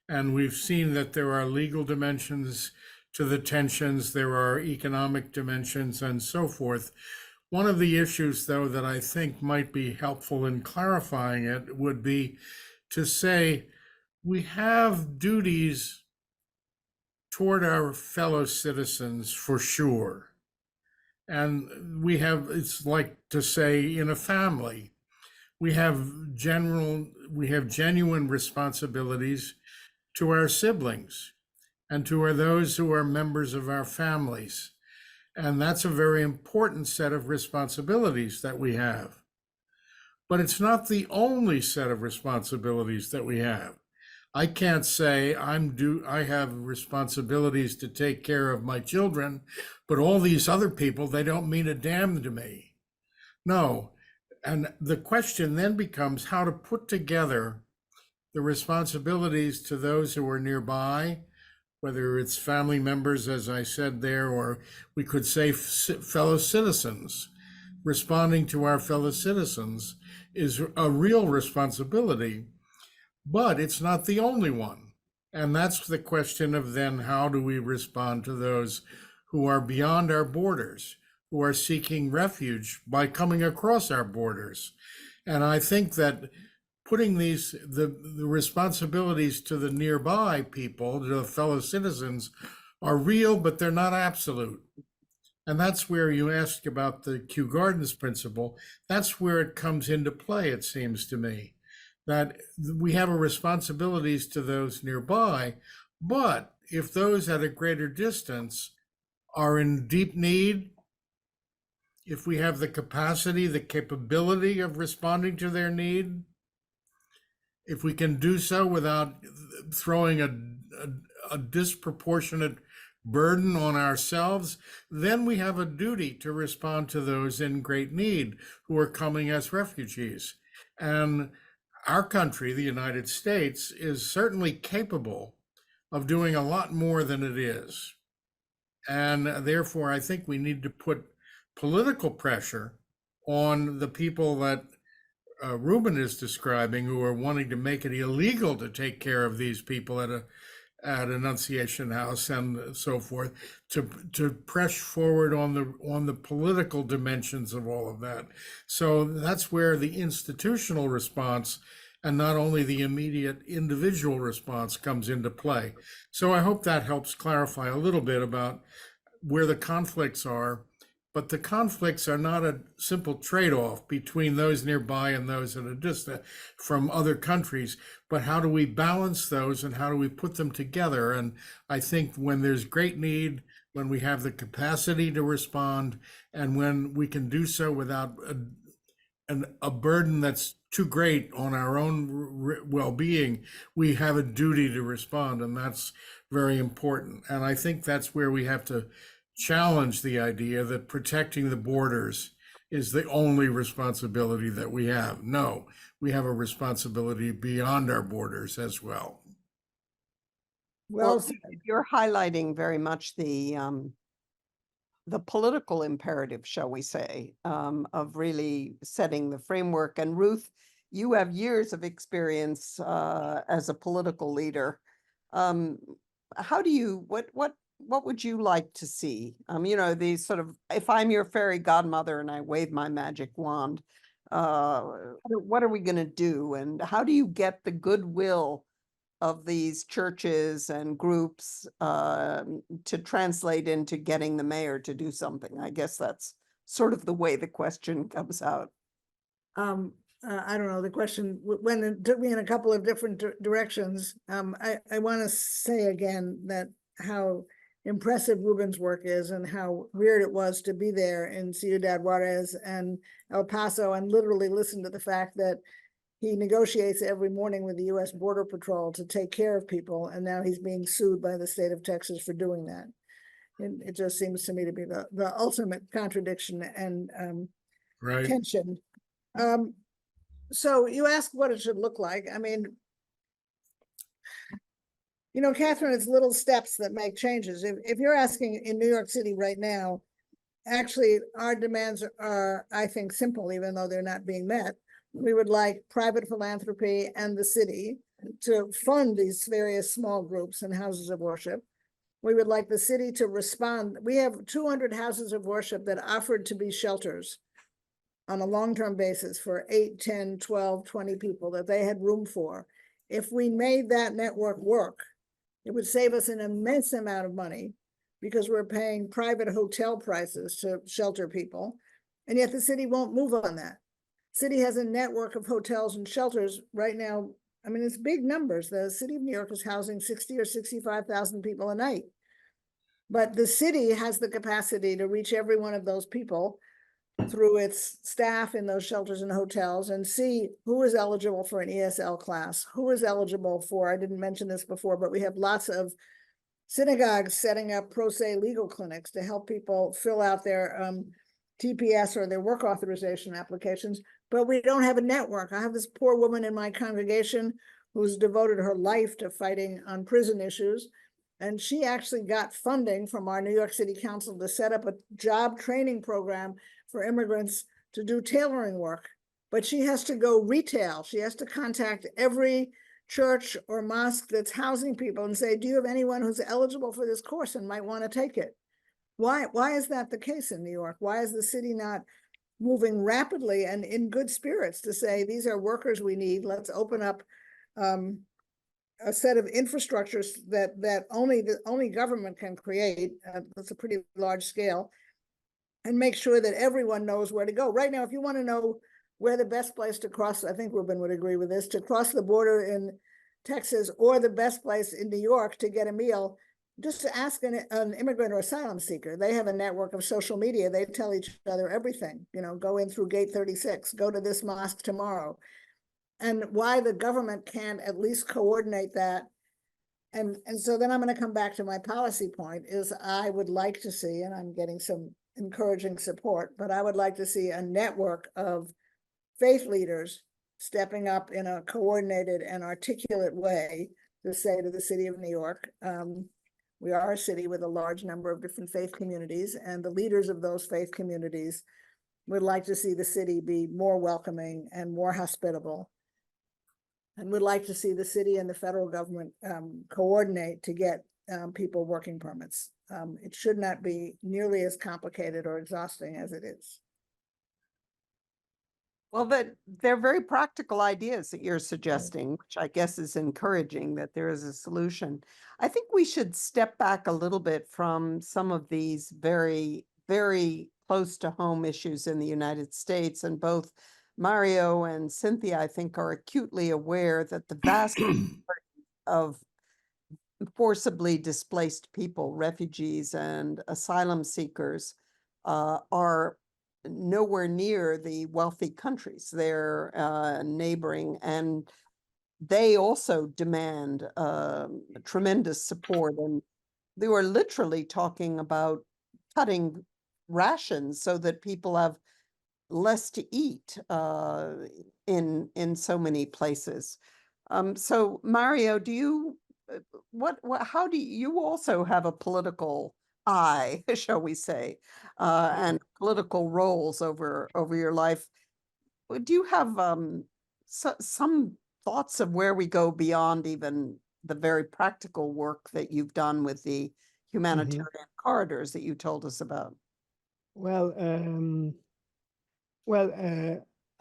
and we've seen that there are legal dimensions to the tensions, there are economic dimensions, and so forth. One of the issues, though, that I think might be helpful in clarifying it would be to say we have duties toward our fellow citizens for sure. And we have, it's like to say in a family, we have genuine responsibilities to our siblings and to those who are members of our families. And that's a very important set of responsibilities that we have. But it's not the only set of responsibilities that we have. I can't say I have responsibilities to take care of my children, but all these other people, they don't mean a damn to me. No. And the question then becomes how to put together the responsibilities to those who are nearby, whether it's family members, as I said there, or we could say fellow citizens. Responding to our fellow citizens is a real responsibility, but it's not the only one. And that's the question of then how do we respond to those who are beyond our borders, who are seeking refuge by coming across our borders. And I think that putting the responsibilities to the nearby people, to the fellow citizens, are real, but they're not absolute. And that's where you asked about the Kew Gardens principle. That's where it comes into play, it seems to me, that we have a responsibilities to those nearby, but if those at a greater distance are in deep need, if we have the capacity, the capability of responding to their need, if we can do so without throwing a disproportionate burden on ourselves, then we have a duty to respond to those in great need who are coming as refugees. And our country, the United States, is certainly capable of doing a lot more than it is. And therefore, I think we need to put political pressure on the people that Ruben is describing, who are wanting to make it illegal to take care of these people at Annunciation House and so forth, to press forward on the political dimensions of all of that. So that's where the institutional response and not only the immediate individual response comes into play. So I hope that helps clarify a little bit about where the conflicts are. But the conflicts are not a simple trade-off between those nearby and those that are distant from other countries, but how do we balance those and how do we put them together? And I think when there's great need, when we have the capacity to respond, and when we can do so without a burden that's too great on our own well-being, we have a duty to respond, and that's very important. And I think that's where we have to challenge the idea that protecting the borders is the only responsibility that we have. No, we have a responsibility beyond our borders as well. Well, You're highlighting very much the political imperative, shall we say, of really setting the framework. And Ruth, you have years of experience as a political leader. How do you, what would you like to see? You know, these sort of, if I'm your fairy godmother and I wave my magic wand, what are we going to do? And how do you get the goodwill of these churches and groups to translate into getting the mayor to do something? I guess that's sort of the way the question comes out. I don't know, the question when it took me in a couple of different directions. I want to say again that how impressive Ruben's work is and how weird it was to be there in Ciudad Juarez and El Paso and literally listen to the fact that he negotiates every morning with the US Border Patrol to take care of people, and now he's being sued by the state of Texas for doing that. And it just seems to me to be the ultimate contradiction and Right. tension. So you asked what it should look like. I mean, you know, Catherine, it's little steps that make changes. If you're asking in New York City right now, actually our demands are, I think, simple, even though they're not being met. We would like private philanthropy and the city to fund these various small groups and houses of worship. We would like the city to respond. We have 200 houses of worship that offered to be shelters on a long-term basis for 8, 10, 12, 20 people that they had room for. If we made that network work, it would save us an immense amount of money because we're paying private hotel prices to shelter people. And yet the city won't move on that. City has a network of hotels and shelters right now. I mean, it's big numbers. The city of New York is housing 60 or 65,000 people a night. But the city has the capacity to reach every one of those people through its staff in those shelters and hotels and see who is eligible for an ESL class, who is eligible for, I didn't mention this before, but we have lots of synagogues setting up pro se legal clinics to help people fill out their TPS or their work authorization applications, but we don't have a network. I have this poor woman in my congregation who's devoted her life to fighting on prison issues. And she actually got funding from our New York City Council to set up a job training program for immigrants to do tailoring work. But she has to go retail. She has to contact every church or mosque that's housing people and say, do you have anyone who's eligible for this course and might want to take it? Why is that the case in New York? Why is the city not moving rapidly and in good spirits to say, these are workers we need, let's open up a set of infrastructures that only government can create. That's a pretty large scale, and make sure that everyone knows where to go. Right now, if you want to know where the best place to cross, I think Ruben would agree with this, to cross the border in Texas or the best place in New York to get a meal, just to ask an immigrant or asylum seeker. They have a network of social media. They tell each other everything, you know, go in through gate 36, go to this mosque tomorrow. And why the government can't at least coordinate that. And so then I'm going to come back to my policy point is I would like to see, and I'm getting some encouraging support, but I would like to see a network of faith leaders stepping up in a coordinated and articulate way to say to the city of New York, we are a city with a large number of different faith communities, and the leaders of those faith communities would like to see the city be more welcoming and more hospitable. And would like to see the city and the federal government coordinate to get people working permits. It should not be nearly as complicated or exhausting as it is. Well, they're very practical ideas that you're suggesting, which I guess is encouraging that there is a solution. I think we should step back a little bit from some of these very, very close to home issues in the United States, and both Mario and Cynthia, I think, are acutely aware that the vast majority of forcibly displaced people, refugees and asylum seekers, are nowhere near the wealthy countries. They're neighboring, and they also demand tremendous support. And they were literally talking about cutting rations so that people have less to eat in so many places. So Mario, do you how do you also have a political eye, shall we say, and political roles over your life? Do you have some thoughts of where we go beyond even the very practical work that you've done with the humanitarian corridors that you told us about? Well,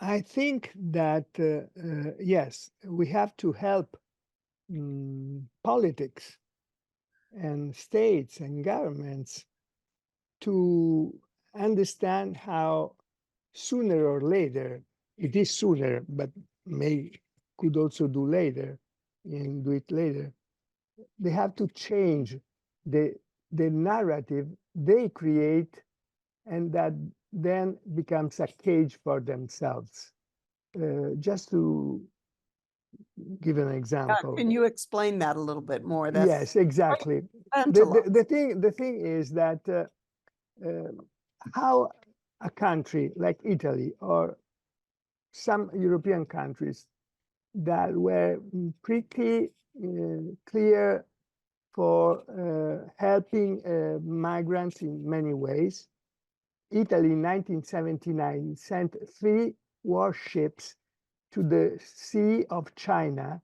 I think that yes, we have to help politics and states and governments to understand how sooner or later, it is sooner, but could also do later and do it later. They have to change the narrative they create, and that then becomes a cage for themselves. Just to give an example. Can you explain that a little bit more? That's Yes, exactly. Angela. The thing is that how a country like Italy or some European countries that were pretty clear for helping migrants in many ways. Italy in 1979 sent 3 warships to the Sea of China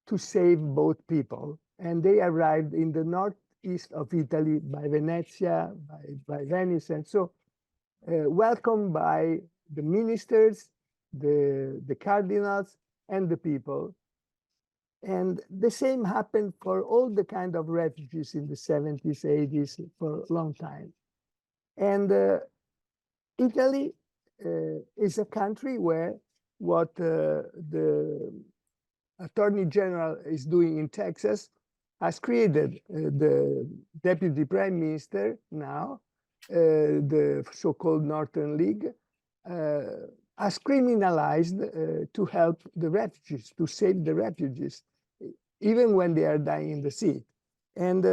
to save boat people. And they arrived in the northeast of Italy by Venezia, by Venice. And so welcomed by the ministers, the cardinals, and the people. And the same happened for all the kind of refugees in the 70s, 80s, for a long time. And Italy is a country where what the Attorney General is doing in Texas has created the Deputy Prime Minister now, the so-called Northern League, has criminalized to help the refugees, to save the refugees, even when they are dying in the sea. And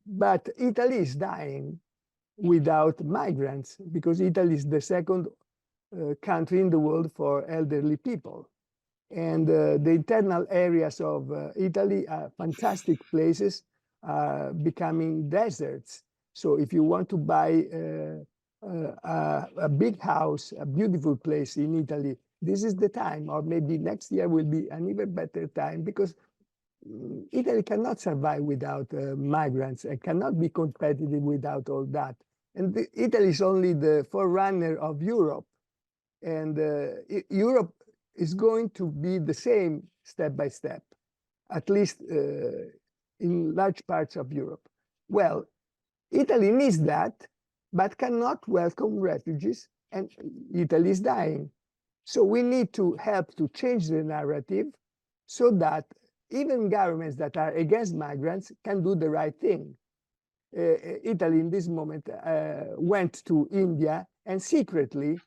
but Italy is dying without migrants, because Italy is the second country in the world for elderly people. And the internal areas of Italy are fantastic places, becoming deserts. So if you want to buy a big house, a beautiful place in Italy, this is the time, or maybe next year will be an even better time, because Italy cannot survive without migrants and cannot be competitive without all that. And Italy is only the forerunner of Europe. And Europe is going to be the same step by step, at least in large parts of Europe. Well, Italy needs that, but cannot welcome refugees, and Italy is dying. So we need to help to change the narrative so that even governments that are against migrants can do the right thing. Italy in this moment went to India and secretly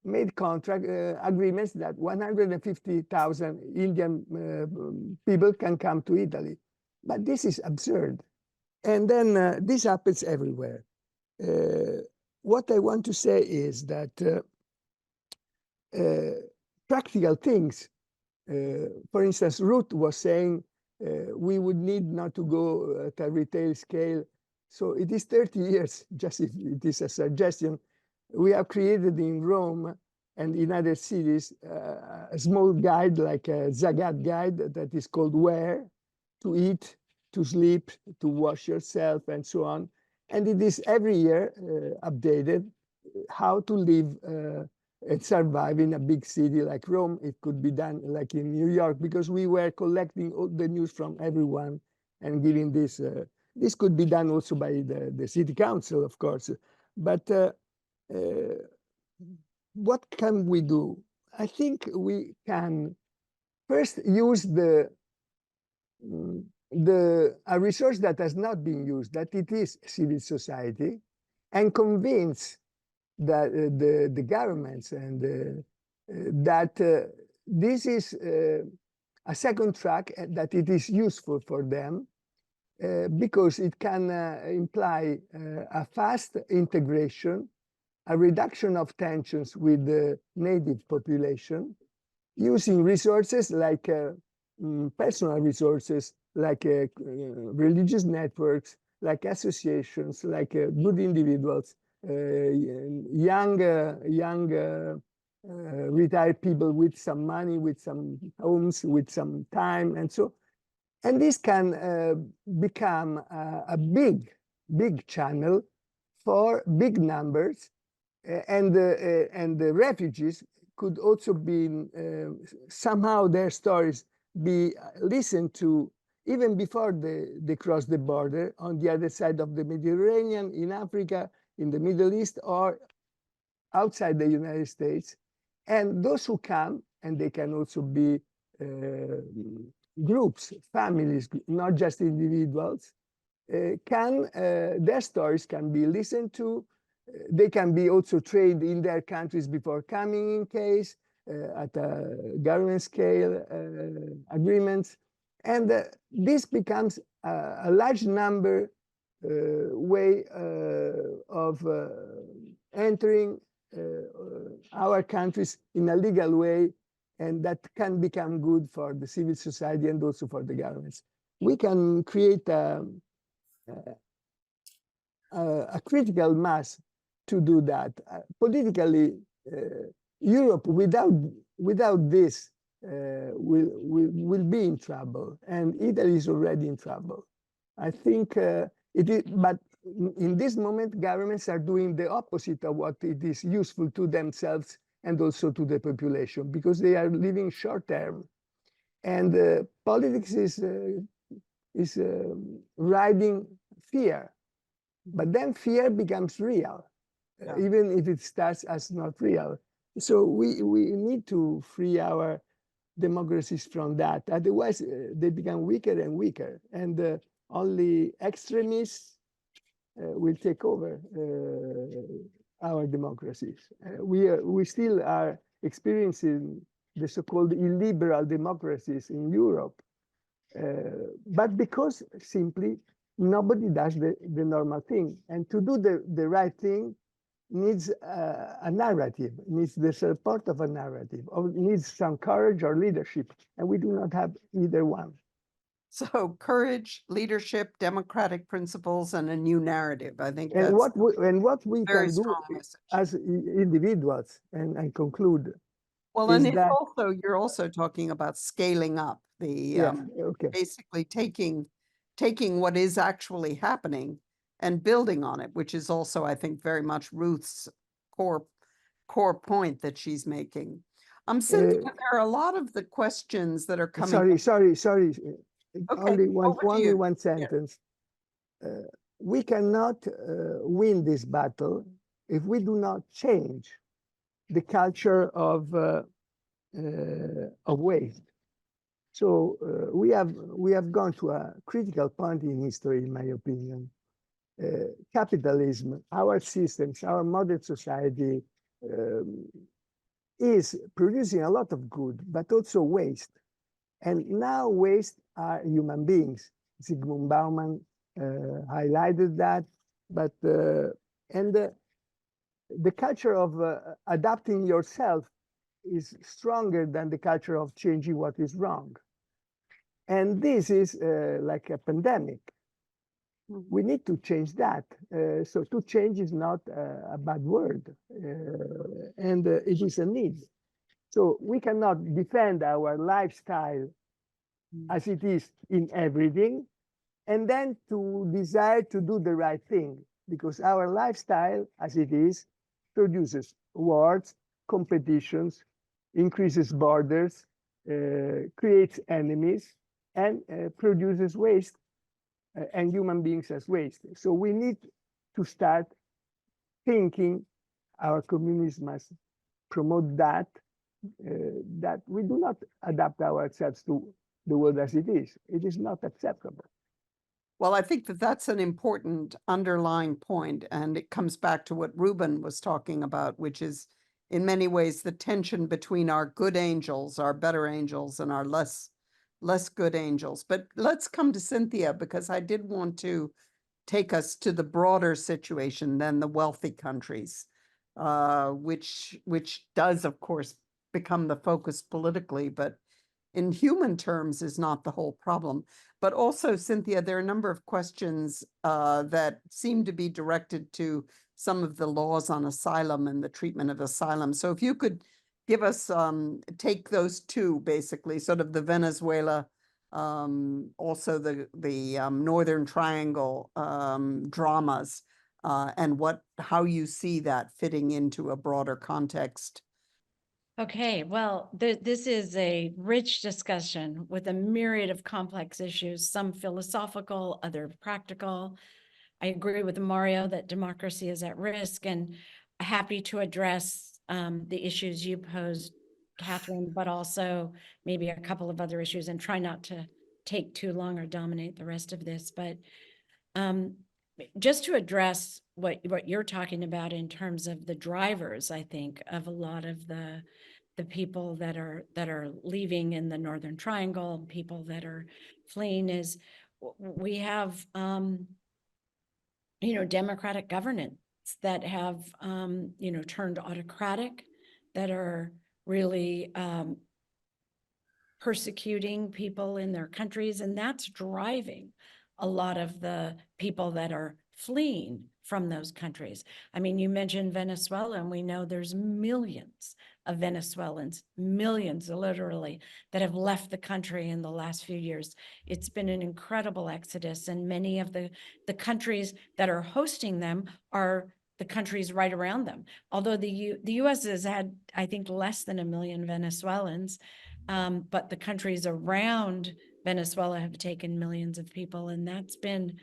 made contract agreements that 150,000 Indian people can come to Italy. But this is absurd. And then this happens everywhere. What I want to say is that practical things, for instance, Ruth was saying we would need not to go at a retail scale. So it is 30 years, just if it is a suggestion. We have created in Rome and in other cities a small guide, like a Zagat guide, that is called Where to Eat, to Sleep, to Wash Yourself, and so on. And it is every year updated how to live and survive in a big city like Rome. It could be done like in New York, because we were collecting all the news from everyone and giving this. This could be done also by the city council, of course. But what can we do? I think we can first use a resource that has not been used, that it is civil society, and convince that the governments and that this is a second track, that it is useful for them because it can imply a fast integration, a reduction of tensions with the native population, using resources like personal resources, like religious networks, like associations, like good individuals, young retired people with some money, with some homes, with some time, and so. And this can become a big channel for big numbers, and the refugees could also be somehow their stories be listened to even before they cross the border on the other side of the Mediterranean, in Africa, in the Middle East, or outside the United States. And those who come, and they can also be groups, families, not just individuals, their stories can be listened to. They can be also trained in their countries before coming in case, at a government scale agreements. And this becomes a large number way of entering our countries in a legal way, and that can become good for the civil society and also for the governments. We can create a critical mass to do that. Politically, Europe without this will be in trouble, and Italy is already in trouble. I think it is, but in this moment, governments are doing the opposite of what it is useful to themselves and also to the population, because they are living short term, and politics is riding fear, but then fear becomes real, even if it starts as not real. So we need to free our democracies from that. Otherwise, they become weaker and weaker, and only extremists will take over our democracies. We still are experiencing the so-called illiberal democracies in Europe, but because simply nobody does the normal thing. And to do the right thing needs a narrative, needs the support of a narrative, or needs some courage or leadership, and we do not have either one. So courage, leadership, democratic principles, and a new narrative. I think And that's what we very can do strong message. as individuals, and I conclude. Well, and is it's that- also, you're also talking about scaling up the, Yeah, okay. basically taking what is actually happening and building on it, which is also, I think, very much Ruth's core point that she's making. Cynthia, there are a lot of the questions that are coming. Sorry. Okay, Only over to you. one sentence. We cannot win this battle if we do not change the culture of waste. So we have gone to a critical point in history, in my opinion. Capitalism, our systems, our modern society is producing a lot of good, but also waste. And now waste are human beings. Zygmunt Bauman highlighted that, but the culture of adapting yourself is stronger than the culture of changing what is wrong. And this is like a pandemic. We need to change that. So to change is not a bad word, and it is a need. So we cannot defend our lifestyle as it is in everything, and then to desire to do the right thing, because our lifestyle as it is produces wars, competitions, increases borders, creates enemies, and produces waste, and human beings as waste. So we need to start thinking our communities must promote that, that we do not adapt ourselves to the world as it is. It is not acceptable. Well, I think that that's an important underlying point, and it comes back to what Ruben was talking about, which is in many ways the tension between our good angels, our better angels, and our less good angels. But let's come to Cynthia, because I did want to take us to the broader situation than the wealthy countries, which does, of course, become the focus politically, but in human terms is not the whole problem. But also, Cynthia, there are a number of questions that seem to be directed to some of the laws on asylum and the treatment of asylum. So if you could give us, take those two, basically, sort of the Venezuela, also the Northern Triangle dramas, and how you see that fitting into a broader context. Okay, well, this is a rich discussion with a myriad of complex issues, some philosophical, other practical. I agree with Mario that democracy is at risk, and happy to address the issues you posed, Catherine, but also maybe a couple of other issues, and try not to take too long or dominate the rest of this. But just to address what you're talking about in terms of the drivers, I think, of a lot of the people that are leaving in the Northern Triangle, people that are fleeing, is we have democratic governance that have turned autocratic, that are really persecuting people in their countries, and that's driving a lot of the people that are fleeing from those countries. I mean, you mentioned Venezuela, and we know there's millions of Venezuelans, millions literally, that have left the country in the last few years. It's been an incredible exodus, and many of the countries that are hosting them are the countries right around them. Although the U.S. has had, I think, less than 1 million Venezuelans, but the countries around Venezuela have taken millions of people, and that's been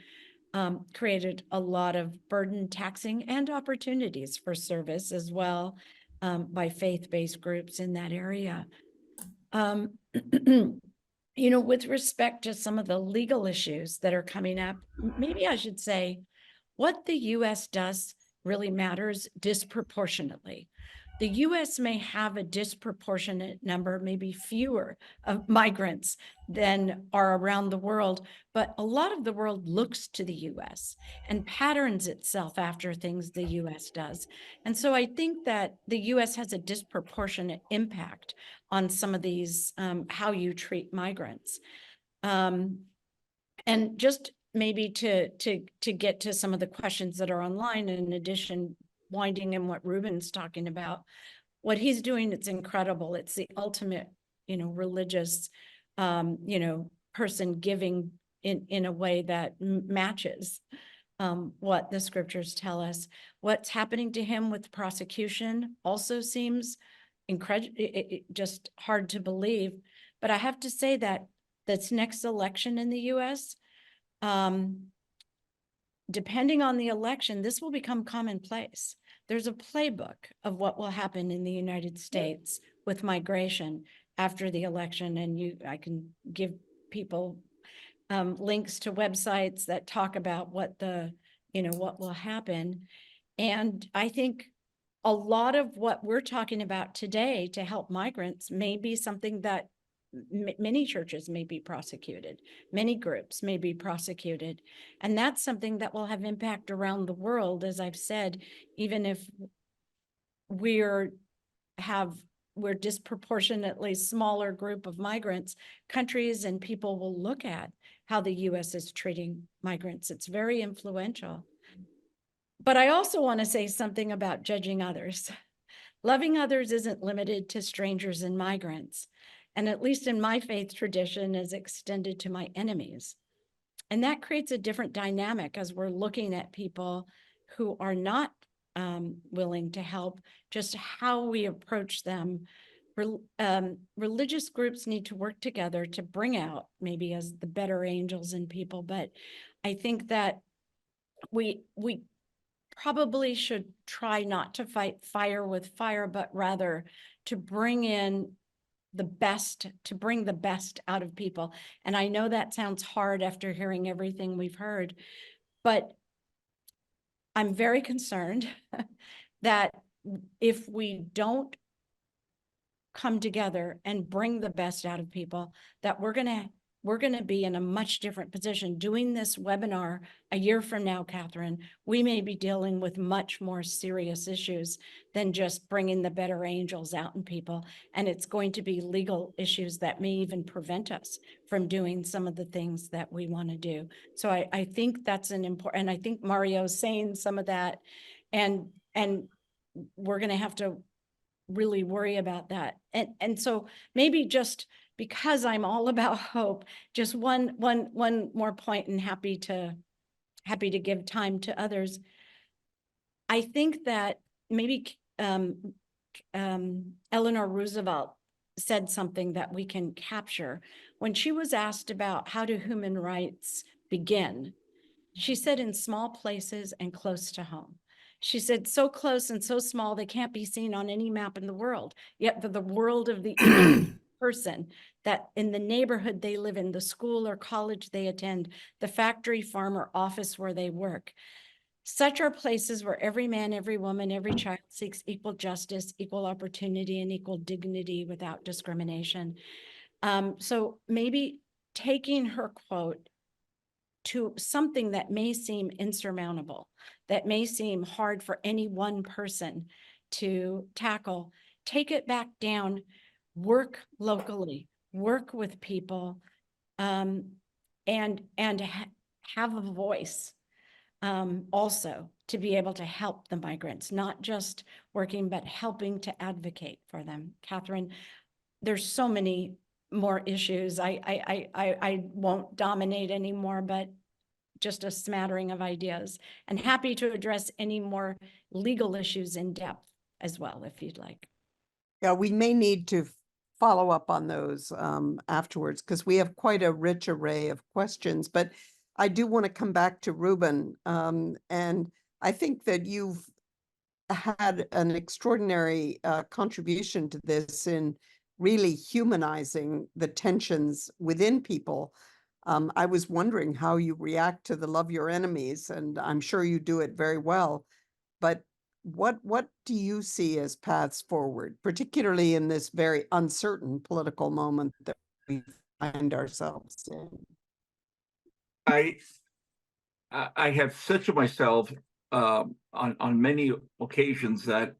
created a lot of burden, taxing, and opportunities for service as well by faith-based groups in that area. With respect to some of the legal issues that are coming up, maybe I should say what the U.S. does really matters disproportionately. The U.S. may have a disproportionate number, maybe fewer, of migrants than are around the world, but a lot of the world looks to the U.S. and patterns itself after things the U.S. does. And so I think that the U.S. has a disproportionate impact on some of these, how you treat migrants. And just maybe to get to some of the questions that are online, in addition, winding in what Ruben's talking about, what he's doing, it's incredible. It's the ultimate, religious, person giving in a way that matches what the scriptures tell us. What's happening to him with prosecution also seems just hard to believe. But I have to say that this next election in the U.S., depending on the election, this will become commonplace. There's a playbook of what will happen in the United States with migration after the election, and I can give people links to websites that talk about what will happen. And I think a lot of what we're talking about today to help migrants may be something that many churches may be prosecuted, many groups may be prosecuted, and that's something that will have impact around the world. As I've said, even if we're disproportionately smaller group of migrants, countries and people will look at how the U.S. is treating migrants. It's very influential. But I also want to say something about judging others. Loving others isn't limited to strangers and migrants, and at least in my faith tradition is extended to my enemies. And that creates a different dynamic as we're looking at people who are not willing to help, just how we approach them. Religious groups need to work together to bring out maybe as the better angels in people, but I think that we probably should try not to fight fire with fire, but rather to bring in the best, to bring the best out of people. And I know that sounds hard after hearing everything we've heard, but I'm very concerned that if we don't come together and bring the best out of people, that we're gonna be in a much different position. Doing this webinar a year from now, Catherine, we may be dealing with much more serious issues than just bringing the better angels out in people. And it's going to be legal issues that may even prevent us from doing some of the things that we want to do. So I think that's an important, and I think Mario's saying some of that, and we're going to have to really worry about that. And so maybe just because I'm all about hope, just one more point, and happy to give time to others. I think that maybe Eleanor Roosevelt said something that we can capture. When she was asked about how do human rights begin, she said in small places and close to home. She said so close and so small they can't be seen on any map in the world, yet the world of the person, that in the neighborhood they live in, the school or college they attend, the factory, farm, or office where they work. Such are places where every man, every woman, every child seeks equal justice, equal opportunity, and equal dignity without discrimination. So maybe taking her quote to something that may seem insurmountable, that may seem hard for any one person to tackle, take it back down, work locally, work with people, and have a voice also to be able to help the migrants, not just working, but helping to advocate for them. Catherine, there's so many more issues. I won't dominate anymore, but just a smattering of ideas, and happy to address any more legal issues in depth as well, if you'd like. Yeah, we may need to follow up on those afterwards, because we have quite a rich array of questions, but I do want to come back to Ruben. And I think that you've had an extraordinary contribution to this in really humanizing the tensions within people. I was wondering how you react to the love your enemies, and I'm sure you do it very well. But what do you see as paths forward, particularly in this very uncertain political moment that we find ourselves in? I have said to myself on many occasions that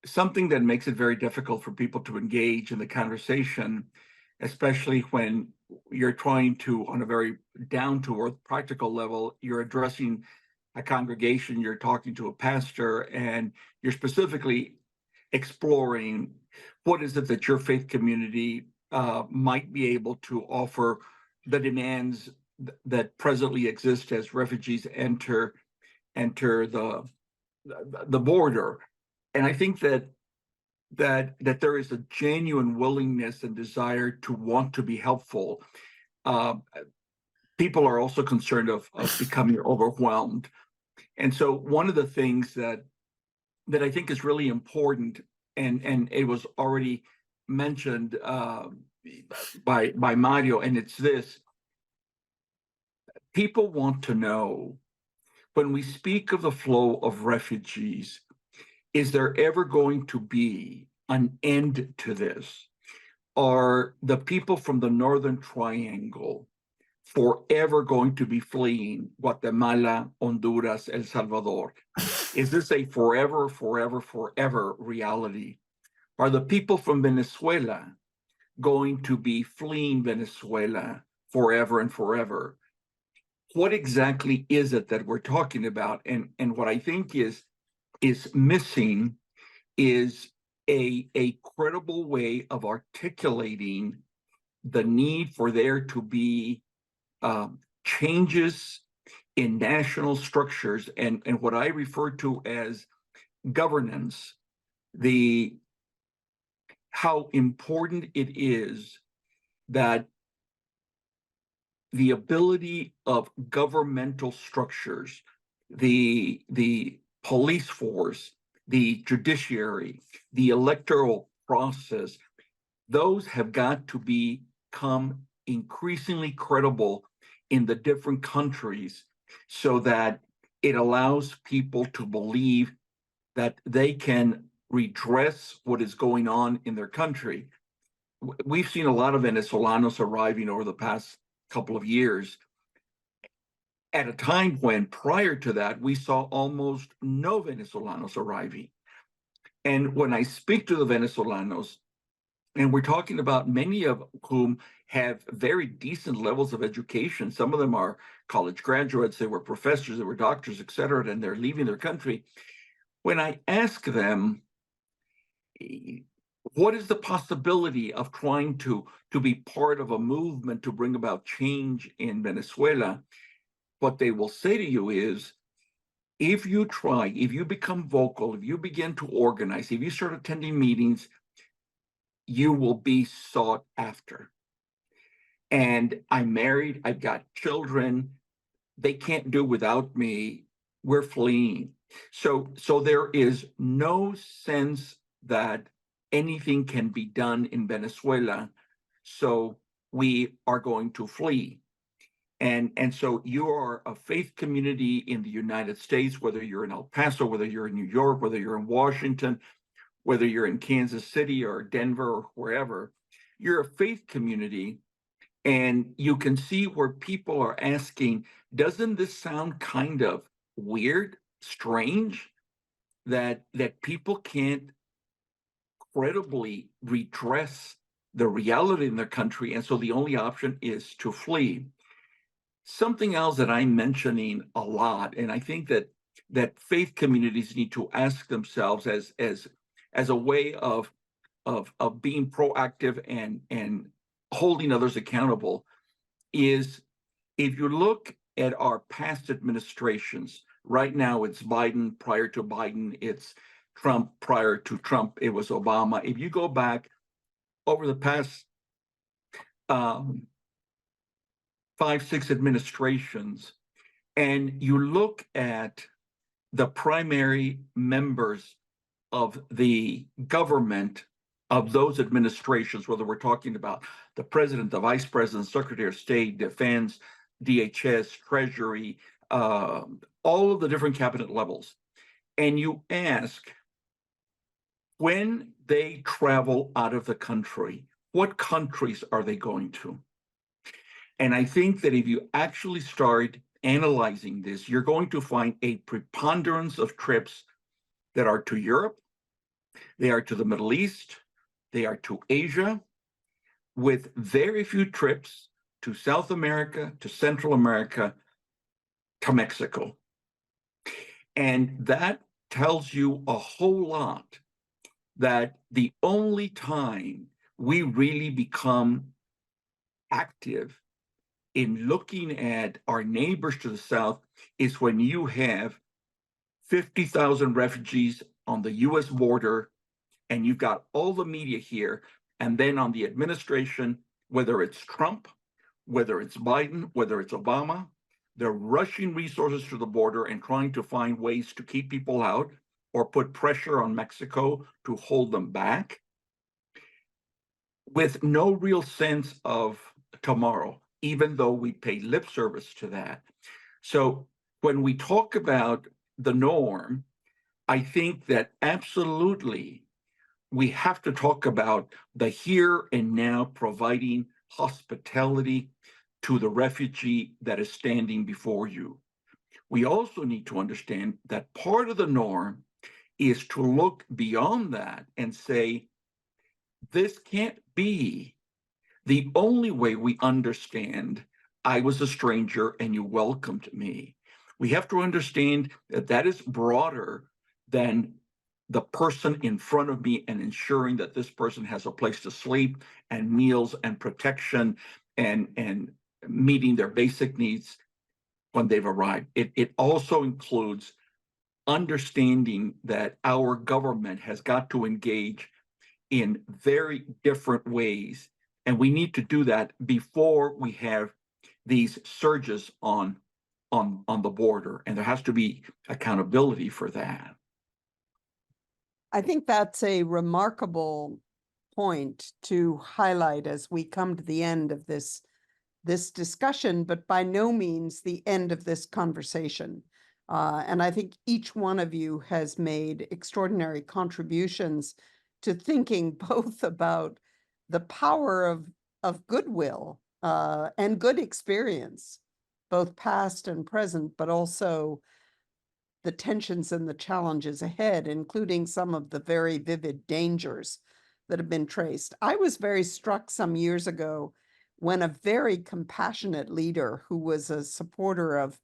something that makes it very difficult for people to engage in the conversation, especially when you're trying to, on a very down to earth practical level, you're addressing a congregation, you're talking to a pastor, and you're specifically exploring what is it that your faith community might be able to offer the demands that presently exist as refugees enter the border. And I think that there is a genuine willingness and desire to want to be helpful. People are also concerned of becoming overwhelmed. And so one of the things that I think is really important, and it was already mentioned by Mario, and it's this: people want to know, when we speak of the flow of refugees, is there ever going to be an end to this? Are the people from the Northern Triangle forever going to be fleeing Guatemala, Honduras, El Salvador? Is this a forever reality? Are the people from Venezuela going to be fleeing Venezuela forever and forever? What exactly is it that we're talking about? And what I think is missing is a credible way of articulating the need for there to be changes in national structures and what I refer to as governance, how important it is that the ability of governmental structures, the police force, the judiciary, the electoral process, those have got to become increasingly credible in the different countries so that it allows people to believe that they can redress what is going on in their country. We've seen a lot of Venezolanos arriving over the past couple of years at a time when prior to that, we saw almost no Venezolanos arriving. And when I speak to the Venezolanos, and we're talking about many of whom have very decent levels of education. Some of them are college graduates, they were professors, they were doctors, et cetera, and they're leaving their country. When I ask them, what is the possibility of trying to be part of a movement to bring about change in Venezuela? What they will say to you is, if you try, if you become vocal, if you begin to organize, if you start attending meetings, you will be sought after. And I'm married, I've got children, they can't do without me, we're fleeing. So there is no sense that anything can be done in Venezuela, so we are going to flee. And so you are a faith community in the United States, whether you're in El Paso, whether you're in New York, whether you're in Washington, whether you're in Kansas City or Denver or wherever, you're a faith community. And you can see where people are asking, doesn't this sound kind of weird, strange, that people can't credibly redress the reality in their country, and so the only option is to flee. Something else that I'm mentioning a lot, and I think that faith communities need to ask themselves as a way of being proactive and holding others accountable, is if you look at our past administrations, right now it's Biden, prior to Biden, it's Trump, prior to Trump, it was Obama. If you go back over the past 5, 6 administrations, and you look at the primary members of the government of those administrations, whether we're talking about the president, the vice president, secretary of state, defense, DHS, Treasury, all of the different cabinet levels, and you ask, when they travel out of the country, what countries are they going to? And I think that if you actually start analyzing this, you're going to find a preponderance of trips that are to Europe, they are to the Middle East, they are to Asia, with very few trips to South America, to Central America, to Mexico. And that tells you a whole lot, that the only time we really become active in looking at our neighbors to the south is when you have 50,000 refugees on the US border, and you've got all the media here, and then on the administration, whether it's Trump, whether it's Biden, whether it's Obama, they're rushing resources to the border and trying to find ways to keep people out or put pressure on Mexico to hold them back, with no real sense of tomorrow, even though we pay lip service to that. So when we talk about the norm, I think that absolutely we have to talk about the here and now, providing hospitality to the refugee that is standing before you. We also need to understand that part of the norm is to look beyond that and say, this can't be the only way we understand I was a stranger and you welcomed me. We have to understand that that is broader than the person in front of me and ensuring that this person has a place to sleep and meals and protection and meeting their basic needs when they've arrived. It also includes understanding that our government has got to engage in very different ways, and we need to do that before we have these surges on the border, and there has to be accountability for that. I think that's a remarkable point to highlight as we come to the end of this discussion, but by no means the end of this conversation. And I think each one of you has made extraordinary contributions to thinking both about the power of goodwill and good experience, both past and present, but also the tensions and the challenges ahead, including some of the very vivid dangers that have been traced. I was very struck some years ago when a very compassionate leader who was a supporter of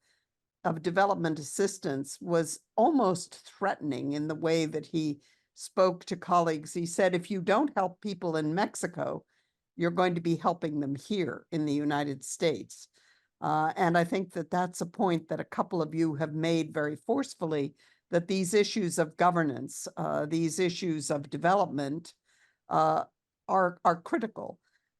development assistance was almost threatening in the way that he spoke to colleagues. He said, if you don't help people in Mexico, you're going to be helping them here in the United States. And I think that that's a point that a couple of you have made very forcefully, that these issues of governance, these issues of development are critical.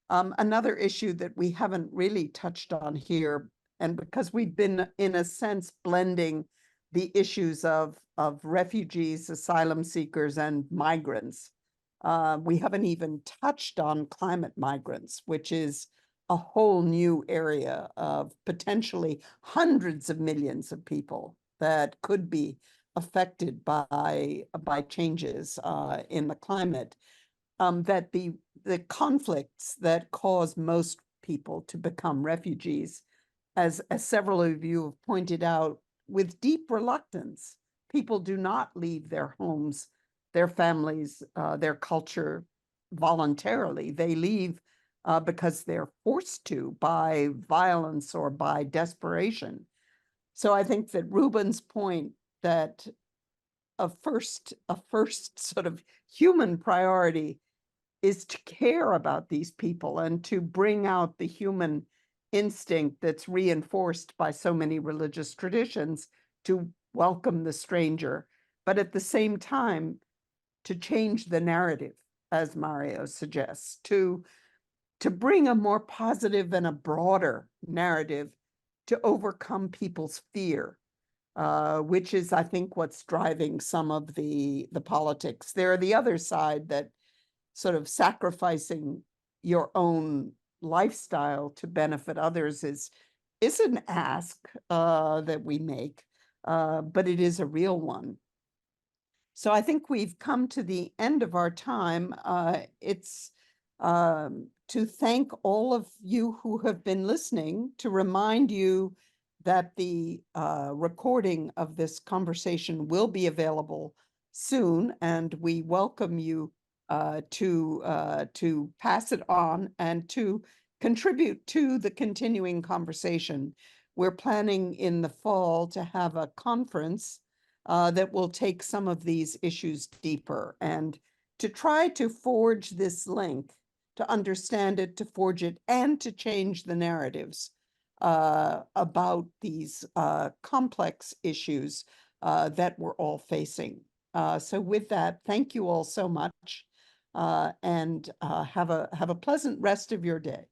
Another issue that we haven't really touched on here, and because we've been, in a sense, blending the issues of refugees, asylum seekers, and migrants, we haven't even touched on climate migrants, which is a whole new area of potentially hundreds of millions of people that could be affected by changes in the climate. That the conflicts that cause most people to become refugees, as several of you have pointed out, with deep reluctance. People do not leave their homes, their families, their culture voluntarily. They leave because they're forced to by violence or by desperation. So I think that Ruben's point that a first sort of human priority is to care about these people and to bring out the human instinct that's reinforced by so many religious traditions to welcome the stranger, but at the same time, to change the narrative, as Mario suggests, to bring a more positive and a broader narrative to overcome people's fear, which is, I think, what's driving some of the politics. There, the other side that sort of sacrificing your own lifestyle to benefit others is an ask that we make, but it is a real one. So I think we've come to the end of our time. It's to thank all of you who have been listening, to remind you that the recording of this conversation will be available soon, and we welcome you to pass it on and to contribute to the continuing conversation. We're planning in the fall to have a conference that will take some of these issues deeper and to try to forge this link, to understand it, to forge it, and to change the narratives about these complex issues that we're all facing. So with that, thank you all so much, and have a pleasant rest of your day.